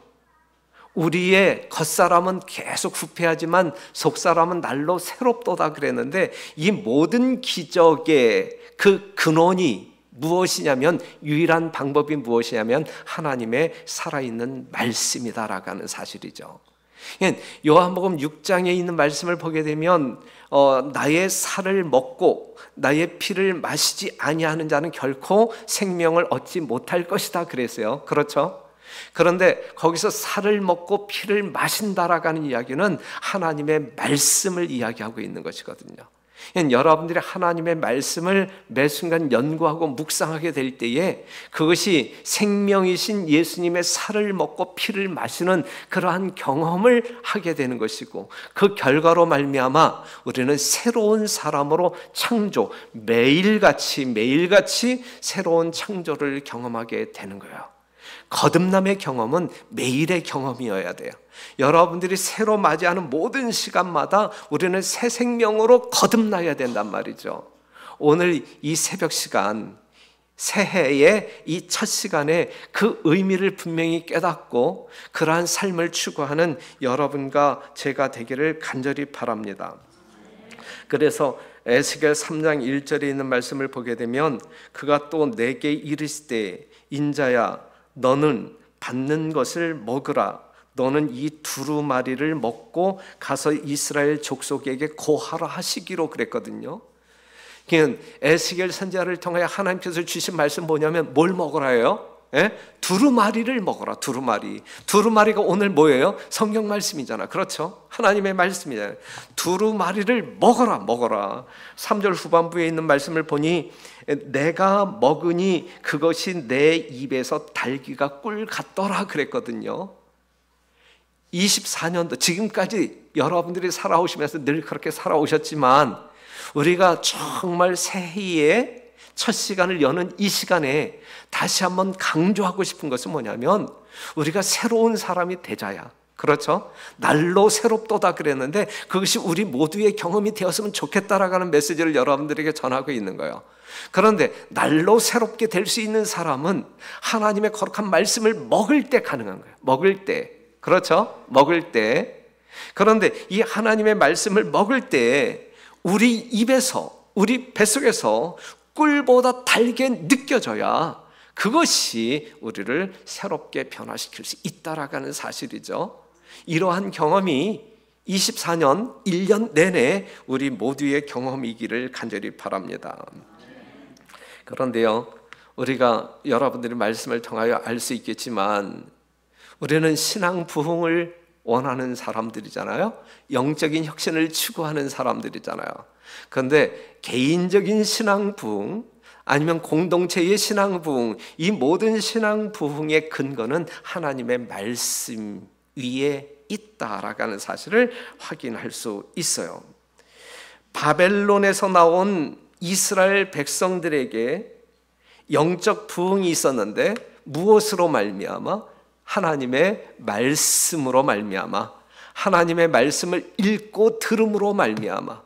우리의 겉사람은 계속 후패하지만 속사람은 날로 새롭도다 그랬는데, 이 모든 기적의 그 근원이 무엇이냐면, 유일한 방법이 무엇이냐면 하나님의 살아있는 말씀이다라고 하는 사실이죠. 요한복음 6장에 있는 말씀을 보게 되면 나의 살을 먹고 나의 피를 마시지 아니하는 자는 결코 생명을 얻지 못할 것이다 그랬어요. 그렇죠? 그런데 거기서 살을 먹고 피를 마신다라고 하는 이야기는 하나님의 말씀을 이야기하고 있는 것이거든요. 여러분들이 하나님의 말씀을 매 순간 연구하고 묵상하게 될 때에 그것이 생명이신 예수님의 살을 먹고 피를 마시는 그러한 경험을 하게 되는 것이고, 그 결과로 말미암아 우리는 새로운 사람으로 창조, 매일같이 새로운 창조를 경험하게 되는 거예요. 거듭남의 경험은 매일의 경험이어야 돼요. 여러분들이 새로 맞이하는 모든 시간마다 우리는 새 생명으로 거듭나야 된단 말이죠. 오늘 이 새벽 시간, 새해의 이 첫 시간에 그 의미를 분명히 깨닫고 그러한 삶을 추구하는 여러분과 제가 되기를 간절히 바랍니다. 그래서 에스겔 3장 1절에 있는 말씀을 보게 되면, 그가 또 내게 이르시되 인자야 너는 받는 것을 먹으라. 너는 이 두루마리를 먹고 가서 이스라엘 족속에게 고하라 하시기로 그랬거든요. 에스겔 선지자를 통하여 하나님께서 주신 말씀 뭐냐면 뭘 먹으라예요? 두루마리를 먹어라. 두루마리가 오늘 뭐예요? 성경 말씀이잖아. 그렇죠? 하나님의 말씀이잖아요. 두루마리를 먹어라. 3절 후반부에 있는 말씀을 보니 내가 먹으니 그것이 내 입에서 달기가 꿀 같더라 그랬거든요. 24년도 지금까지 여러분들이 살아오시면서 늘 그렇게 살아오셨지만, 우리가 정말 새해의 첫 시간을 여는 이 시간에 다시 한번 강조하고 싶은 것은 뭐냐면, 우리가 새로운 사람이 되자야. 그렇죠? 날로 새롭도다 그랬는데 그것이 우리 모두의 경험이 되었으면 좋겠다라고 하는 메시지를 여러분들에게 전하고 있는 거예요. 그런데 날로 새롭게 될 수 있는 사람은 하나님의 거룩한 말씀을 먹을 때 가능한 거예요. 먹을 때. 그렇죠? 먹을 때. 그런데 이 하나님의 말씀을 먹을 때 우리 입에서, 우리 뱃속에서 꿀보다 달게 느껴져야 그것이 우리를 새롭게 변화시킬 수 있다라고 하는 사실이죠. 이러한 경험이 24년 1년 내내 우리 모두의 경험이기를 간절히 바랍니다. 그런데요, 우리가 여러분들의 말씀을 통하여 알 수 있겠지만 우리는 신앙 부흥을 원하는 사람들이잖아요. 영적인 혁신을 추구하는 사람들이잖아요. 그런데 개인적인 신앙 부흥 아니면 공동체의 신앙 부흥, 이 모든 신앙 부흥의 근거는 하나님의 말씀 위에 있다라는 사실을 확인할 수 있어요. 바벨론에서 나온 이스라엘 백성들에게 영적 부흥이 있었는데 무엇으로 말미암아? 하나님의 말씀으로 말미암아, 하나님의 말씀을 읽고 들음으로 말미암아,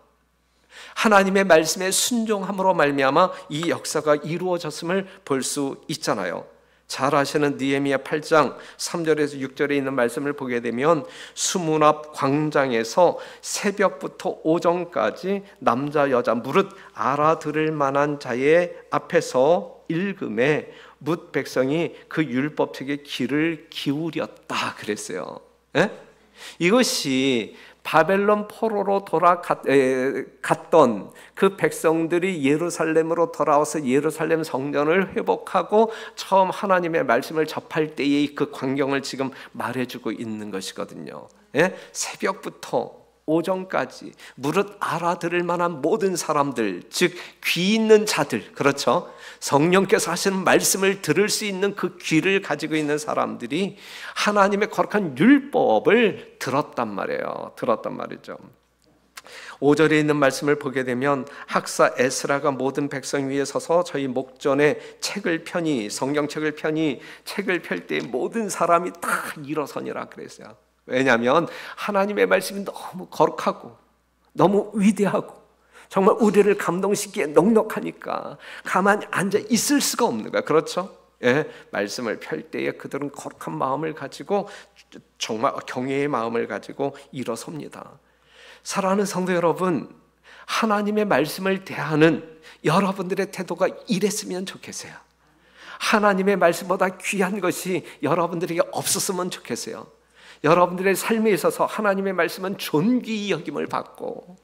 하나님의 말씀에 순종함으로 말미암아 이 역사가 이루어졌음을 볼 수 있잖아요. 잘 아시는 느헤미야 8장 3절에서 6절에 있는 말씀을 보게 되면 수문 앞 광장에서 새벽부터 오전까지 남자 여자 무릇 알아들을 만한 자의 앞에서 읽음에 뭇 백성이 그 율법책에 귀를 기울였다 그랬어요. 예? 이것이 바벨론 포로로 갔던 그 백성들이 예루살렘으로 돌아와서 예루살렘 성전을 회복하고 처음 하나님의 말씀을 접할 때의 그 광경을 지금 말해주고 있는 것이거든요. 예? 새벽부터 오전까지 무릇 알아들을 만한 모든 사람들, 즉 귀 있는 자들, 그렇죠? 성령께서 하시는 말씀을 들을 수 있는 그 귀를 가지고 있는 사람들이 하나님의 거룩한 율법을 들었단 말이에요. 들었단 말이죠. 5절에 있는 말씀을 보게 되면 학사 에스라가 모든 백성 위에 서서 저희 목전에 책을 펴니, 성경책을 펴니 책을 펼 때 모든 사람이 다 일어서니라 그랬어요. 왜냐하면 하나님의 말씀이 너무 거룩하고 너무 위대하고 정말 우리를 감동시키기에 넉넉하니까 가만히 앉아 있을 수가 없는 거야. 그렇죠? 예, 말씀을 펼 때에 그들은 거룩한 마음을 가지고 정말 경외의 마음을 가지고 일어섭니다. 사랑하는 성도 여러분, 하나님의 말씀을 대하는 여러분들의 태도가 이랬으면 좋겠어요. 하나님의 말씀보다 귀한 것이 여러분들에게 없었으면 좋겠어요. 여러분들의 삶에 있어서 하나님의 말씀은 존귀히 여김을 받고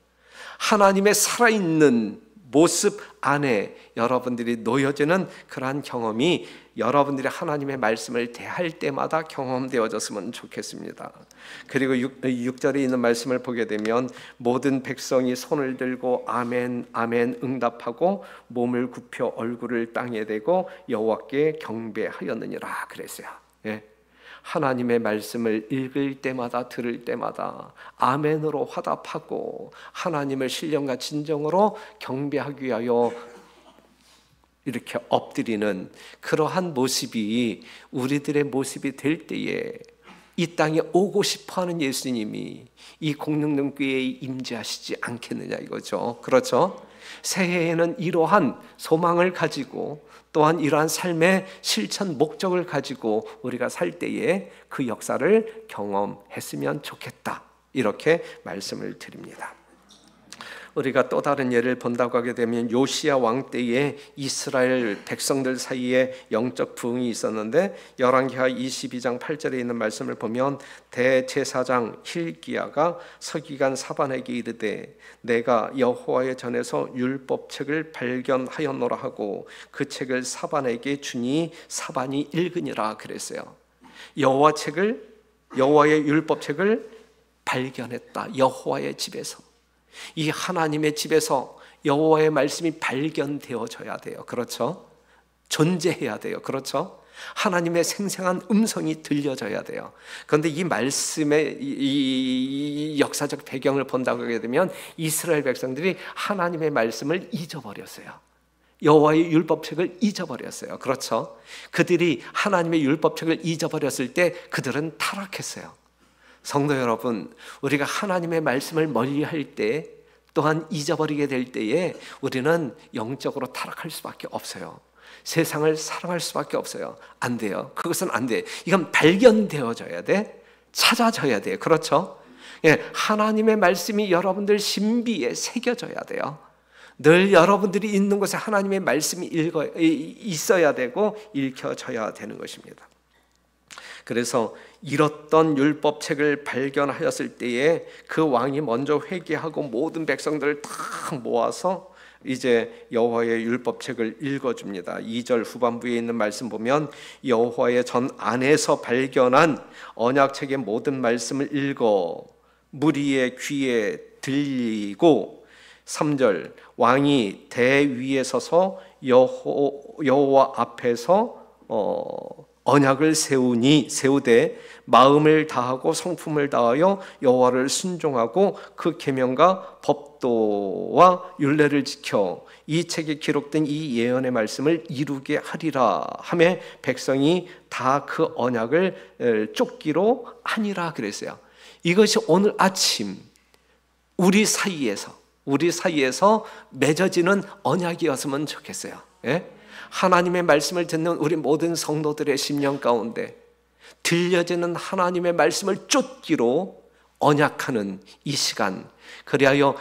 하나님의 살아있는 모습 안에 여러분들이 놓여지는 그러한 경험이 여러분들이 하나님의 말씀을 대할 때마다 경험되어졌으면 좋겠습니다. 그리고 6절에 있는 말씀을 보게 되면 모든 백성이 손을 들고 아멘 아멘 응답하고 몸을 굽혀 얼굴을 땅에 대고 여호와께 경배하였느니라 그랬어요. 예. 하나님의 말씀을 읽을 때마다 들을 때마다 아멘으로 화답하고 하나님을 신령과 진정으로 경배하기 위하여 이렇게 엎드리는 그러한 모습이 우리들의 모습이 될 때에 이 땅에 오고 싶어하는 예수님이 이 공릉릉교회에 임재하시지 않겠느냐 이거죠. 그렇죠? 새해에는 이러한 소망을 가지고 또한 이러한 삶의 실천 목적을 가지고 우리가 살 때에 그 역사를 경험했으면 좋겠다. 이렇게 말씀을 드립니다. 우리가 또 다른 예를 본다고 하게 되면 요시야 왕 때에 이스라엘 백성들 사이에 영적 부흥이 있었는데 열왕기하 22장 8절에 있는 말씀을 보면 대제사장 힐기야가 서기관 사반에게 이르되 내가 여호와의 전에서 율법책을 발견하였노라 하고 그 책을 사반에게 주니 사반이 읽으니라 그랬어요. 여호와의 율법책을 발견했다. 여호와의 집에서. 이 하나님의 집에서 여호와의 말씀이 발견되어져야 돼요. 그렇죠? 존재해야 돼요. 그렇죠? 하나님의 생생한 음성이 들려져야 돼요. 그런데 이 말씀의 이 역사적 배경을 본다고 하게 되면 이스라엘 백성들이 하나님의 말씀을 잊어버렸어요. 여호와의 율법책을 잊어버렸어요. 그렇죠? 그들이 하나님의 율법책을 잊어버렸을 때 그들은 타락했어요. 성도 여러분, 우리가 하나님의 말씀을 멀리할 때 또한 잊어버리게 될 때에 우리는 영적으로 타락할 수밖에 없어요. 세상을 사랑할 수밖에 없어요. 안 돼요. 그것은 안 돼. 이건 발견되어져야 돼. 찾아져야 돼요. 그렇죠? 예, 하나님의 말씀이 여러분들 신비에 새겨져야 돼요. 늘 여러분들이 있는 곳에 하나님의 말씀이 있어야 되고 읽혀져야 되는 것입니다. 그래서 잃었던 율법책을 발견하였을 때에 그 왕이 먼저 회개하고 모든 백성들을 다 모아서 이제 여호와의 율법책을 읽어줍니다. 2절 후반부에 있는 말씀 보면 여호와의 전 안에서 발견한 언약책의 모든 말씀을 읽어 무리의 귀에 들리고 3절 왕이 대 위에 서서 여호와 앞에서 언약을 세우되 마음을 다하고 성품을 다하여 여호와를 순종하고 그 계명과 법도와 율례를 지켜 이 책에 기록된 이 예언의 말씀을 이루게 하리라 하매 백성이 다 그 언약을 쫓기로 하니라 그랬어요. 이것이 오늘 아침 우리 사이에서 맺어지는 언약이었으면 좋겠어요. 예? 하나님의 말씀을 듣는 우리 모든 성도들의 심령 가운데 들려지는 하나님의 말씀을 쫓기로 언약하는 이 시간, 그리하여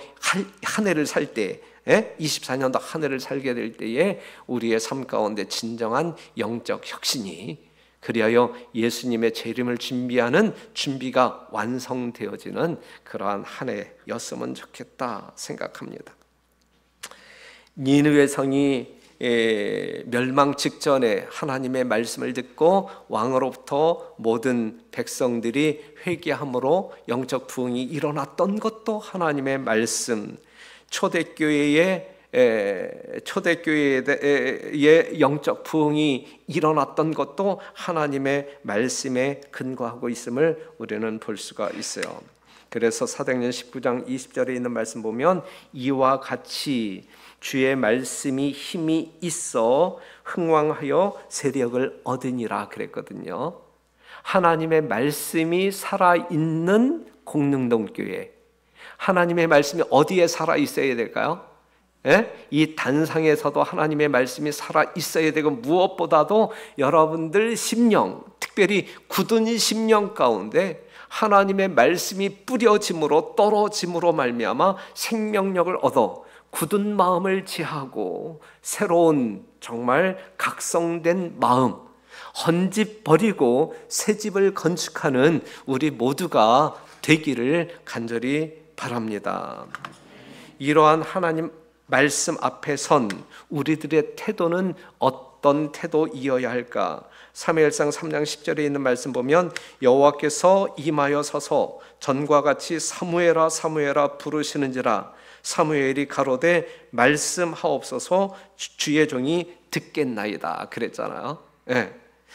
한 해를 살 때, 24년도 한 해를 살게 될 때에 우리의 삶 가운데 진정한 영적 혁신이, 그리하여 예수님의 재림을 준비하는 준비가 완성되어지는 그러한 한 해였으면 좋겠다 생각합니다. 니느웨 성이 멸망 직전에 하나님의 말씀을 듣고 왕으로부터 모든 백성들이 회개함으로 영적 부흥이 일어났던 것도 하나님의 말씀, 초대교회의 영적 부흥이 일어났던 것도 하나님의 말씀에 근거하고 있음을 우리는 볼 수가 있어요. 그래서 사도행전 19장 20절에 있는 말씀 보면 이와 같이 주의 말씀이 힘이 있어 흥왕하여 세력을 얻으니라 그랬거든요. 하나님의 말씀이 살아있는 공릉동교회, 하나님의 말씀이 어디에 살아있어야 될까요? 이 단상에서도 하나님의 말씀이 살아있어야 되고, 무엇보다도 여러분들 심령, 특별히 굳은 심령 가운데 하나님의 말씀이 뿌려짐으로, 떨어짐으로 말미암아 생명력을 얻어 굳은 마음을 지하고 새로운 정말 각성된 마음, 헌집 버리고 새 집을 건축하는 우리 모두가 되기를 간절히 바랍니다. 이러한 하나님 말씀 앞에 선 우리들의 태도는 어떤 태도이어야 할까? 사무엘상 3장 10절에 있는 말씀 보면 여호와께서 임하여 서서 전과 같이 사무엘아 사무엘아 부르시는지라 사무엘이 가로되 말씀하옵소서 주의 종이 듣겠나이다 그랬잖아요. 네.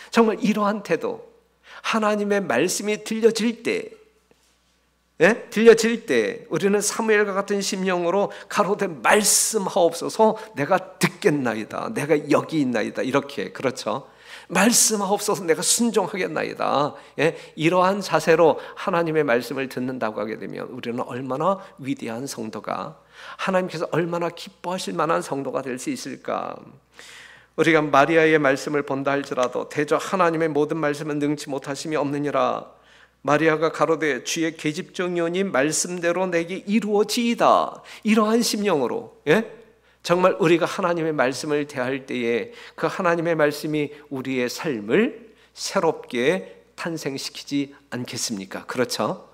정말 이러한 태도, 하나님의 말씀이 들려질 때 우리는 사무엘과 같은 심령으로 가로되 말씀하옵소서 내가 듣겠나이다, 내가 여기 있나이다, 이렇게, 그렇죠? 말씀하옵소서 내가 순종하겠나이다. 이러한 자세로 하나님의 말씀을 듣는다고 하게 되면 우리는 얼마나 위대한 성도가, 하나님께서 얼마나 기뻐하실 만한 성도가 될 수 있을까? 우리가 마리아의 말씀을 본다 할지라도 대저 하나님의 모든 말씀은 능치 못하심이 없느니라. 마리아가 가로되 주의 계집종이오니 말씀대로 내게 이루어지이다. 이러한 심령으로, 정말 우리가 하나님의 말씀을 대할 때에 그 하나님의 말씀이 우리의 삶을 새롭게 탄생시키지 않겠습니까? 그렇죠?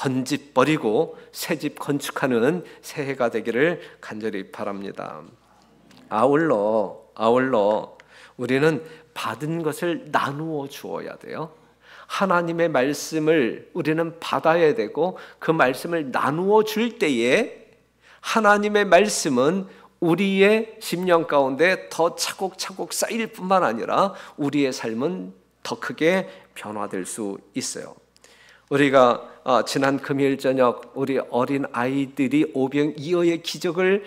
헌집 버리고 새집 건축하는 새해가 되기를 간절히 바랍니다. 아울러 우리는 받은 것을 나누어 주어야 돼요. 하나님의 말씀을 우리는 받아야 되고 그 말씀을 나누어 줄 때에 하나님의 말씀은 우리의 심령 가운데 더 차곡차곡 쌓일 뿐만 아니라 우리의 삶은 더 크게 변화될 수 있어요. 우리가 지난 금요일 저녁 우리 어린 아이들이 오병이어의 기적을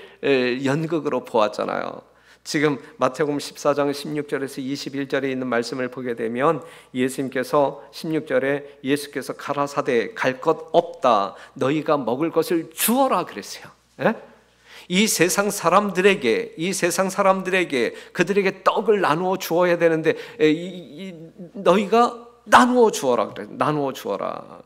연극으로 보았잖아요. 지금 마태복음 14장 16절에서 21절에 있는 말씀을 보게 되면 예수님께서 16절에 예수께서 가라사대 갈 것 없다, 너희가 먹을 것을 주어라 그랬어요. 이 세상 사람들에게 그들에게 떡을 나누어 주어야 되는데 너희가 나누어 주어라 그래. 나누어 주어라.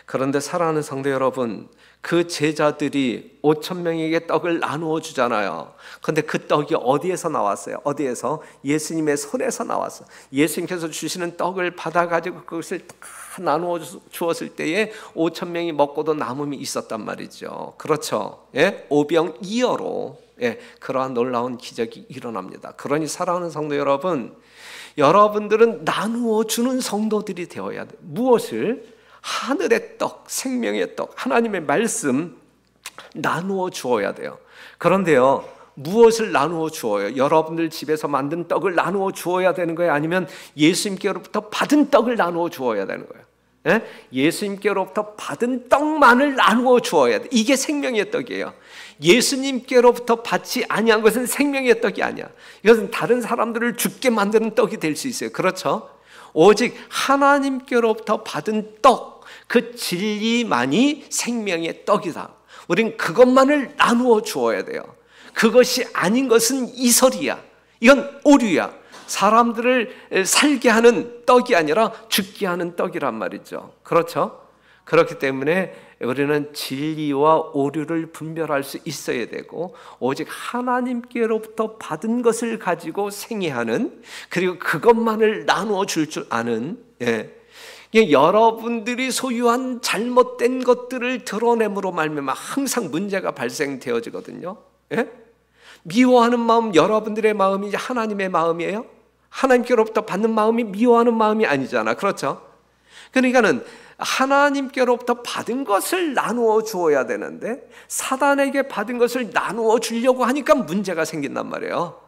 그런데 사랑하는 성도 여러분, 그 제자들이 5,000명에게 떡을 나누어 주잖아요. 그런데 그 떡이 어디에서 나왔어요? 어디에서? 예수님의 손에서 나왔어요. 예수님께서 주시는 떡을 받아가지고 그것을 다 나누어 주었을 때에 5,000명이 먹고도 남음이 있었단 말이죠. 그렇죠? 오병이어로 그러한 놀라운 기적이 일어납니다. 그러니 사랑하는 성도 여러분, 여러분들은 나누어 주는 성도들이 되어야 돼요. 무엇을? 하늘의 떡, 생명의 떡, 하나님의 말씀 나누어 주어야 돼요. 그런데요, 무엇을 나누어 주어요? 여러분들 집에서 만든 떡을 나누어 주어야 되는 거예요? 아니면 예수님께로부터 받은 떡을 나누어 주어야 되는 거예요? 예? 예수님께로부터 받은 떡만을 나누어 주어야 돼. 이게 생명의 떡이에요. 예수님께로부터 받지 아니한 것은 생명의 떡이 아니야. 이것은 다른 사람들을 죽게 만드는 떡이 될 수 있어요. 그렇죠? 오직 하나님께로부터 받은 떡, 그 진리만이 생명의 떡이다. 우린 그것만을 나누어 주어야 돼요. 그것이 아닌 것은 이설이야. 이건 오류야. 사람들을 살게 하는 떡이 아니라 죽게 하는 떡이란 말이죠. 그렇죠? 그렇기 때문에 우리는 진리와 오류를 분별할 수 있어야 되고, 오직 하나님께로부터 받은 것을 가지고 생애하는, 그리고 그것만을 나누어 줄 아는, 여러분들이 소유한 잘못된 것들을 드러냄으로 말미암아 항상 문제가 발생되어지거든요. 미워하는 마음, 여러분들의 마음이 하나님의 마음이에요? 하나님께로부터 받는 마음이 미워하는 마음이 아니잖아. 그렇죠? 그러니까는 하나님께로부터 받은 것을 나누어 주어야 되는데 사단에게 받은 것을 나누어 주려고 하니까 문제가 생긴단 말이에요.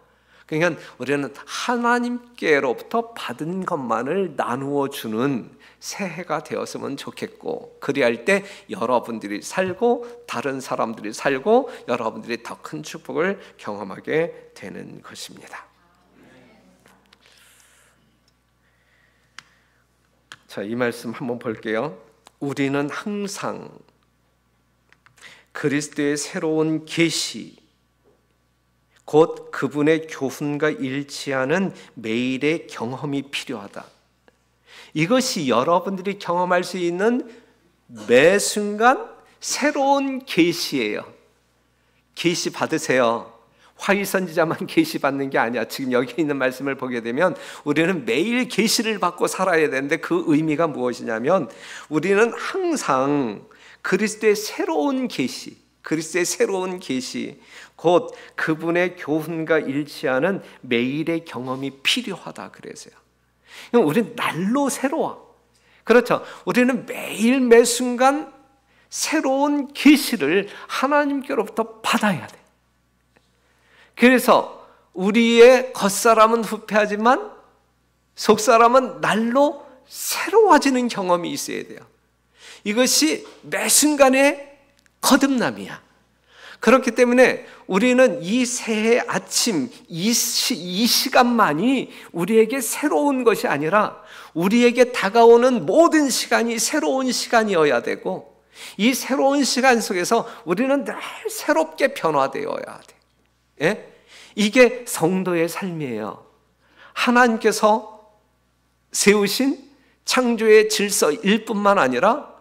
그러니까 우리는 하나님께로부터 받은 것만을 나누어 주는 새해가 되었으면 좋겠고, 그리할 때 여러분들이 살고 다른 사람들이 살고 여러분들이 더 큰 축복을 경험하게 되는 것입니다. 자, 이 말씀 한번 볼게요. 우리는 항상 그리스도의 새로운 계시, 곧 그분의 교훈과 일치하는 매일의 경험이 필요하다. 이것이 여러분들이 경험할 수 있는 매 순간 새로운 계시예요. 계시 받으세요. 화위 선지자만 계시 받는 게 아니야. 지금 여기 있는 말씀을 보게 되면 우리는 매일 계시를 받고 살아야 되는데, 그 의미가 무엇이냐면 우리는 항상 그리스도의 새로운 계시, 그리스도의 새로운 계시, 곧 그분의 교훈과 일치하는 매일의 경험이 필요하다 그래서요. 우리는 날로 새로워. 그렇죠? 우리는 매일 매 순간 새로운 계시를 하나님께로부터 받아야 돼. 그래서 우리의 겉사람은 후패하지만 속사람은 날로 새로워지는 경험이 있어야 돼요. 이것이 매 순간의 거듭남이야. 그렇기 때문에 우리는 이 새해 아침, 이 시간만이 우리에게 새로운 것이 아니라 우리에게 다가오는 모든 시간이 새로운 시간이어야 되고, 이 새로운 시간 속에서 우리는 늘 새롭게 변화되어야 돼. 이게 성도의 삶이에요. 하나님께서 세우신 창조의 질서일 뿐만 아니라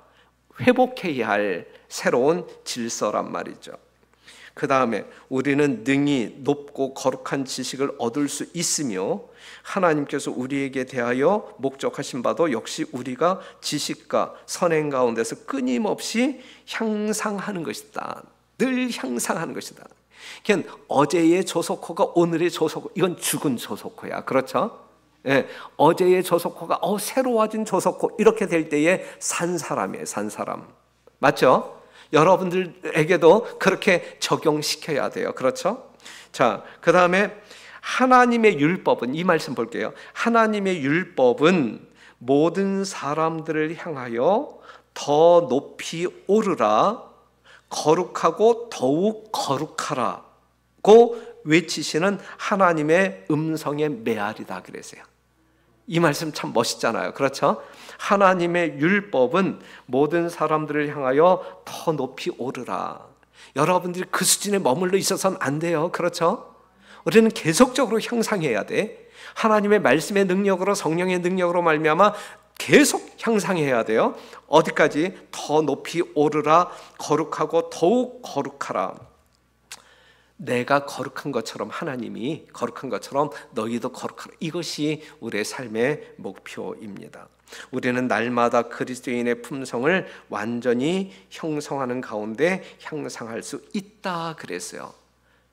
회복해야 할 새로운 질서란 말이죠. 그 다음에 우리는 능히 높고 거룩한 지식을 얻을 수 있으며, 하나님께서 우리에게 대하여 목적하신 바도 역시 우리가 지식과 선행 가운데서 끊임없이 향상하는 것이다. 늘 향상하는 것이다. 그냥 어제의 조석호가 오늘의 조석호, 이건 죽은 조석호야. 그렇죠? 어제의 조석호가 새로워진 조석호, 이렇게 될 때에 산 사람이에요. 산 사람. 맞죠? 여러분들에게도 그렇게 적용시켜야 돼요. 그렇죠? 자, 그 다음에 하나님의 율법은, 이 말씀 볼게요. 하나님의 율법은 모든 사람들을 향하여 더 높이 오르라, 거룩하고 더욱 거룩하라고 외치시는 하나님의 음성의 메아리다 그랬어요. 이 말씀 참 멋있잖아요. 그렇죠? 하나님의 율법은 모든 사람들을 향하여 더 높이 오르라. 여러분들이 그 수준에 머물러 있어서는 안 돼요. 그렇죠? 우리는 계속적으로 향상해야 돼. 하나님의 말씀의 능력으로, 성령의 능력으로 말미암아 계속 향상해야 돼요. 어디까지? 더 높이 오르라, 거룩하고 더욱 거룩하라. 내가 거룩한 것처럼 하나님이 거룩한 것처럼 너희도 거룩하라. 이것이 우리의 삶의 목표입니다. 우리는 날마다 그리스도인의 품성을 완전히 형성하는 가운데 향상할 수 있다 그랬어요.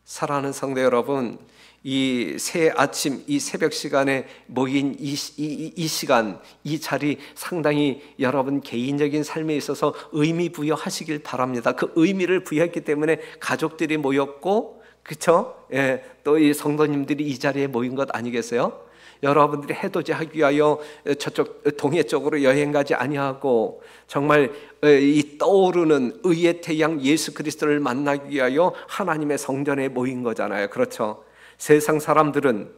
사랑하는 성도 여러분, 이 새 아침, 이 새벽 시간에 모인 이 시간, 이 자리 상당히 여러분 개인적인 삶에 있어서 의미 부여하시길 바랍니다. 그 의미를 부여했기 때문에 가족들이 모였고, 그렇죠? 예, 또 이 성도님들이 이 자리에 모인 것 아니겠어요? 여러분들이 해돋이하기 위하여 저쪽 동해 쪽으로 여행 가지 아니하고 정말 이 떠오르는 의의 태양 예수 그리스도를 만나기 위하여 하나님의 성전에 모인 거잖아요. 그렇죠? 세상 사람들은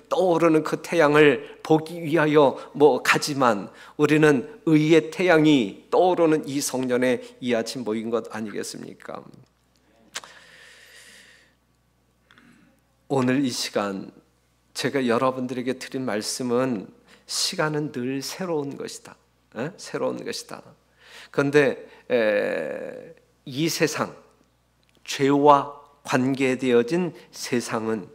떠오르는 그 태양을 보기 위하여 가지만 우리는 의의 태양이 떠오르는 이 성전에 이 아침 모인 것 아니겠습니까? 오늘 이 시간 제가 여러분들에게 드린 말씀은 시간은 늘 새로운 것이다. 새로운 것이다. 그런데 이 세상, 죄와 관계되어진 세상은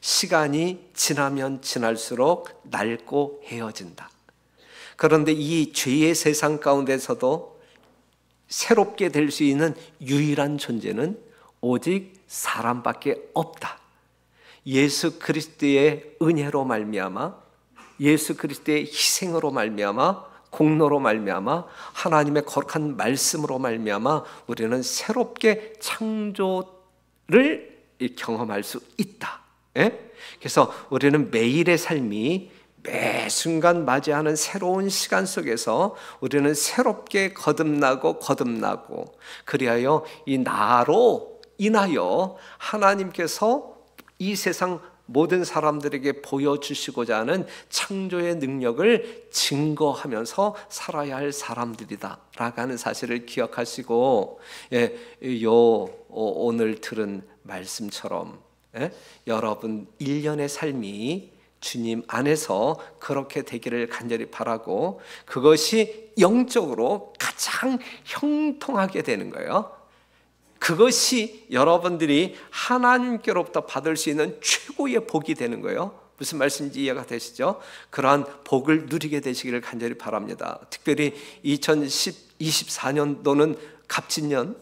시간이 지나면 지날수록 낡고 헤어진다. 그런데 이 죄의 세상 가운데서도 새롭게 될 수 있는 유일한 존재는 오직 사람밖에 없다. 예수 그리스도의 은혜로 말미암아, 예수 그리스도의 희생으로 말미암아, 공로로 말미암아, 하나님의 거룩한 말씀으로 말미암아 우리는 새롭게 창조를 경험할 수 있다. 그래서 우리는 매일의 삶이 매 순간 맞이하는 새로운 시간 속에서 우리는 새롭게 거듭나고 그리하여 이 나로 인하여 하나님께서 이 세상 모든 사람들에게 보여주시고자 하는 창조의 능력을 증거하면서 살아야 할 사람들이다 라고 하는 사실을 기억하시고, 오늘 들은 말씀처럼 여러분 일련의 삶이 주님 안에서 그렇게 되기를 간절히 바라고, 그것이 영적으로 가장 형통하게 되는 거예요. 그것이 여러분들이 하나님께로부터 받을 수 있는 최고의 복이 되는 거예요. 무슨 말씀인지 이해가 되시죠? 그러한 복을 누리게 되시기를 간절히 바랍니다. 특별히 2024년도는 갑진년,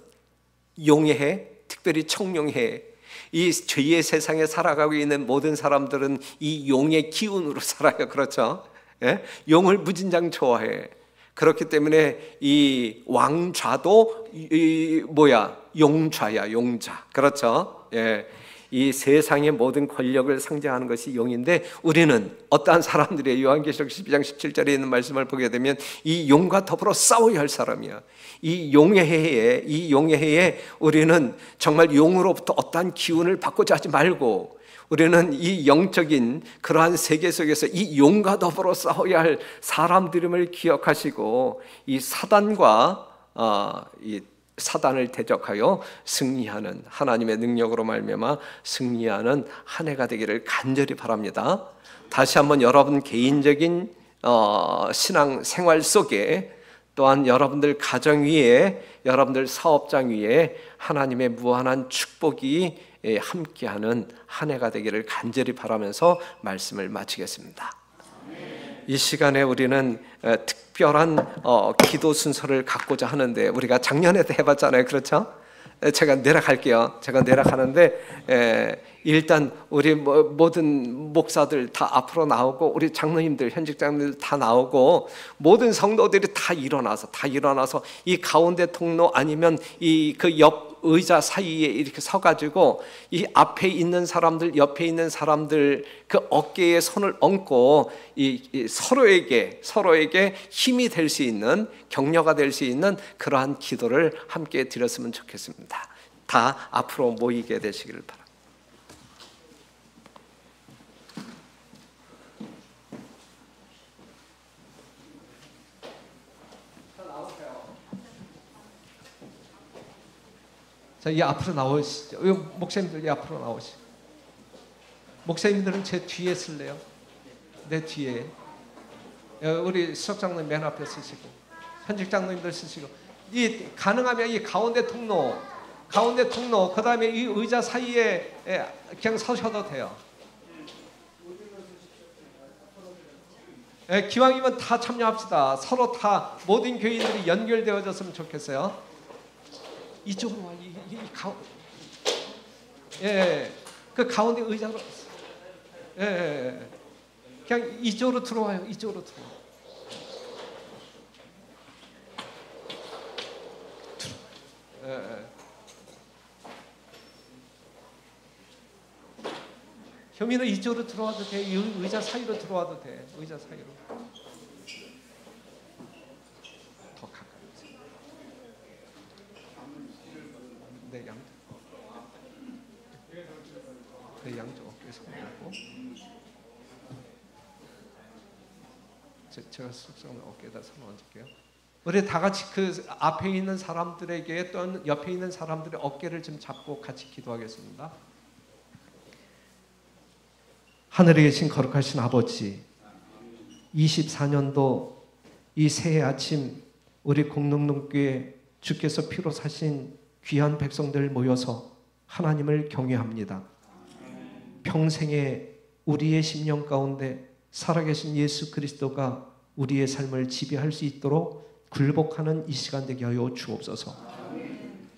용의 해, 특별히 청룡해, 이 죄의 세상에 살아가고 있는 모든 사람들은 이 용의 기운으로 살아요. 그렇죠? 용을 무진장 좋아해. 그렇기 때문에 이 왕좌도 용좌야, 용좌. 그렇죠? 이 세상의 모든 권력을 상징하는 것이 용인데, 우리는 어떠한 사람들의 요한계시록 12장 17절에 있는 말씀을 보게 되면 이 용과 더불어 싸워야 할 사람이야. 이 용의 해에 우리는 정말 용으로부터 어떠한 기운을 받고자 하지 말고, 우리는 이 영적인 그러한 세계 속에서 이 용과 더불어 싸워야 할 사람들임을 기억하시고, 이 사단과 이 사단을 대적하여 승리하는 하나님의 능력으로 말미암아 승리하는 한 해가 되기를 간절히 바랍니다. 다시 한번 여러분 개인적인 신앙 생활 속에, 또한 여러분들 가정 위에, 여러분들 사업장 위에 하나님의 무한한 축복이 함께하는 한 해가 되기를 간절히 바라면서 말씀을 마치겠습니다. 이 시간에 우리는 특별한 기도 순서를 갖고자 하는데, 우리가 작년에도 해봤잖아요. 그렇죠? 제가 내려갈게요. 제가 내려가는데 일단 우리 모든 목사들 다 앞으로 나오고, 우리 장로님들, 현직 장로님들 다 나오고, 모든 성도들이 다 일어나서 이 가운데 통로 아니면 이 그 옆 의자 사이에 이렇게 서가지고 이 앞에 있는 사람들, 옆에 있는 사람들 그 어깨에 손을 얹고 이 서로에게 힘이 될 수 있는, 격려가 될 수 있는 그러한 기도를 함께 드렸으면 좋겠습니다. 다 앞으로 모이게 되시기를 바랍니다. 자, 이 앞으로 나오시죠. 목사님들 이 앞으로 나오시죠. 목사님들은 제 뒤에 쓸래요? 내 뒤에. 우리 수석장로님 맨 앞에 쓰시고, 현직 장로님들 쓰시고, 이 가능하면 이 가운데 통로, 그 다음에 이 의자 사이에 그냥 서셔도 돼요. 기왕이면 다 참여합시다. 서로 다 모든 교인들이 연결되어졌으면 좋겠어요. 이쪽으로 와. 그 가운데 의자로. 그냥 이쪽으로 들어와요. 이쪽으로 들어와. 현민은 이쪽으로 들어와도 돼. 의자 사이로 들어와도 돼. 의자 사이로. 더 가까이 오세요. 네, 양쪽 어깨에 손 놓고. 제가 속삭이면 어깨에다 손 얹을게요. 우리 다 같이 그 앞에 있는 사람들에게 또는 옆에 있는 사람들의 어깨를 좀 잡고 같이 기도하겠습니다. 하늘에 계신 거룩하신 아버지, 24년도 이 새해 아침 우리 공농농교회 주께서 피로 사신 귀한 백성들 모여서 하나님을 경외합니다. 평생에 우리의 심령 가운데 살아계신 예수 그리스도가 우리의 삶을 지배할 수 있도록 굴복하는 이 시간 되게 하여 주옵소서.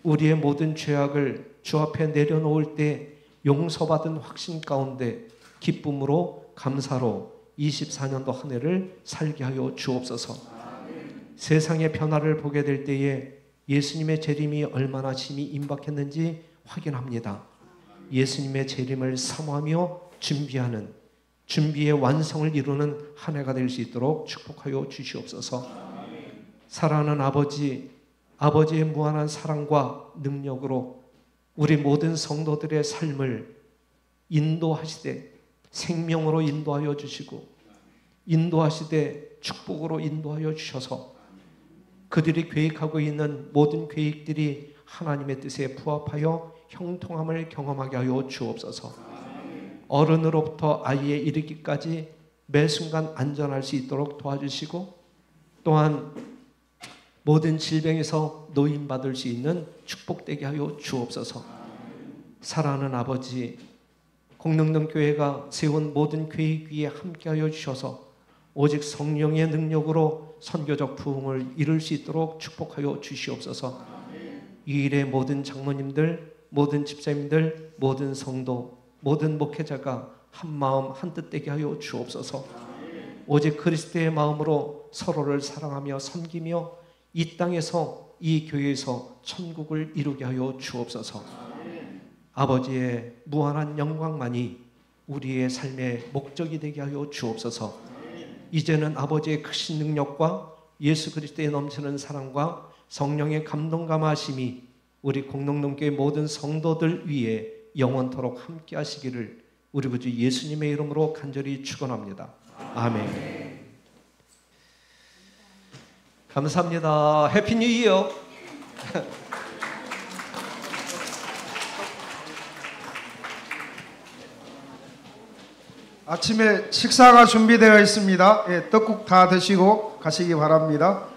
우리의 모든 죄악을 주 앞에 내려놓을 때 용서받은 확신 가운데 기쁨으로 감사로 24년도 한 해를 살게 하여 주옵소서. 세상의 변화를 보게 될 때에 예수님의 재림이 얼마나 심히 임박했는지 확인합니다. 예수님의 재림을 사모하며 준비하는 준비의 완성을 이루는 한 해가 될 수 있도록 축복하여 주시옵소서. 사랑하는 아버지, 아버지의 무한한 사랑과 능력으로 우리 모든 성도들의 삶을 인도하시되 생명으로 인도하여 주시고 인도하시되 축복으로 인도하여 주셔서 그들이 계획하고 있는 모든 계획들이 하나님의 뜻에 부합하여 형통함을 경험하게 하여 주옵소서. 어른으로부터 아이에 이르기까지 매 순간 안전할 수 있도록 도와주시고 또한 모든 질병에서 노임받을 수 있는 축복되게 하여 주옵소서. 사랑하는 아버지, 공릉동교회가 세운 모든 계획 위에 함께하여 주셔서 오직 성령의 능력으로 선교적 부흥을 이룰 수 있도록 축복하여 주시옵소서. 이 일의 모든 장로님들, 모든 집사님들, 모든 성도, 모든 목회자가 한 마음 한 뜻 되게 하여 주옵소서. 오직 그리스도의 마음으로 서로를 사랑하며 섬기며 이 땅에서 이 교회에서 천국을 이루게 하여 주옵소서. 아버지의 무한한 영광만이 우리의 삶의 목적이 되게 하여 주옵소서. 이제는 아버지의 크신 능력과 예수 그리스도의 넘치는 사랑과 성령의 감동 감화심이 우리 공동동교회 모든 성도들 위에 영원토록 함께 하시기를 우리 구주 예수님의 이름으로 간절히 축원합니다. 아멘. 감사합니다. 해피 뉴 이어. 아침에 식사가 준비되어 있습니다. 떡국 다 드시고 가시기 바랍니다.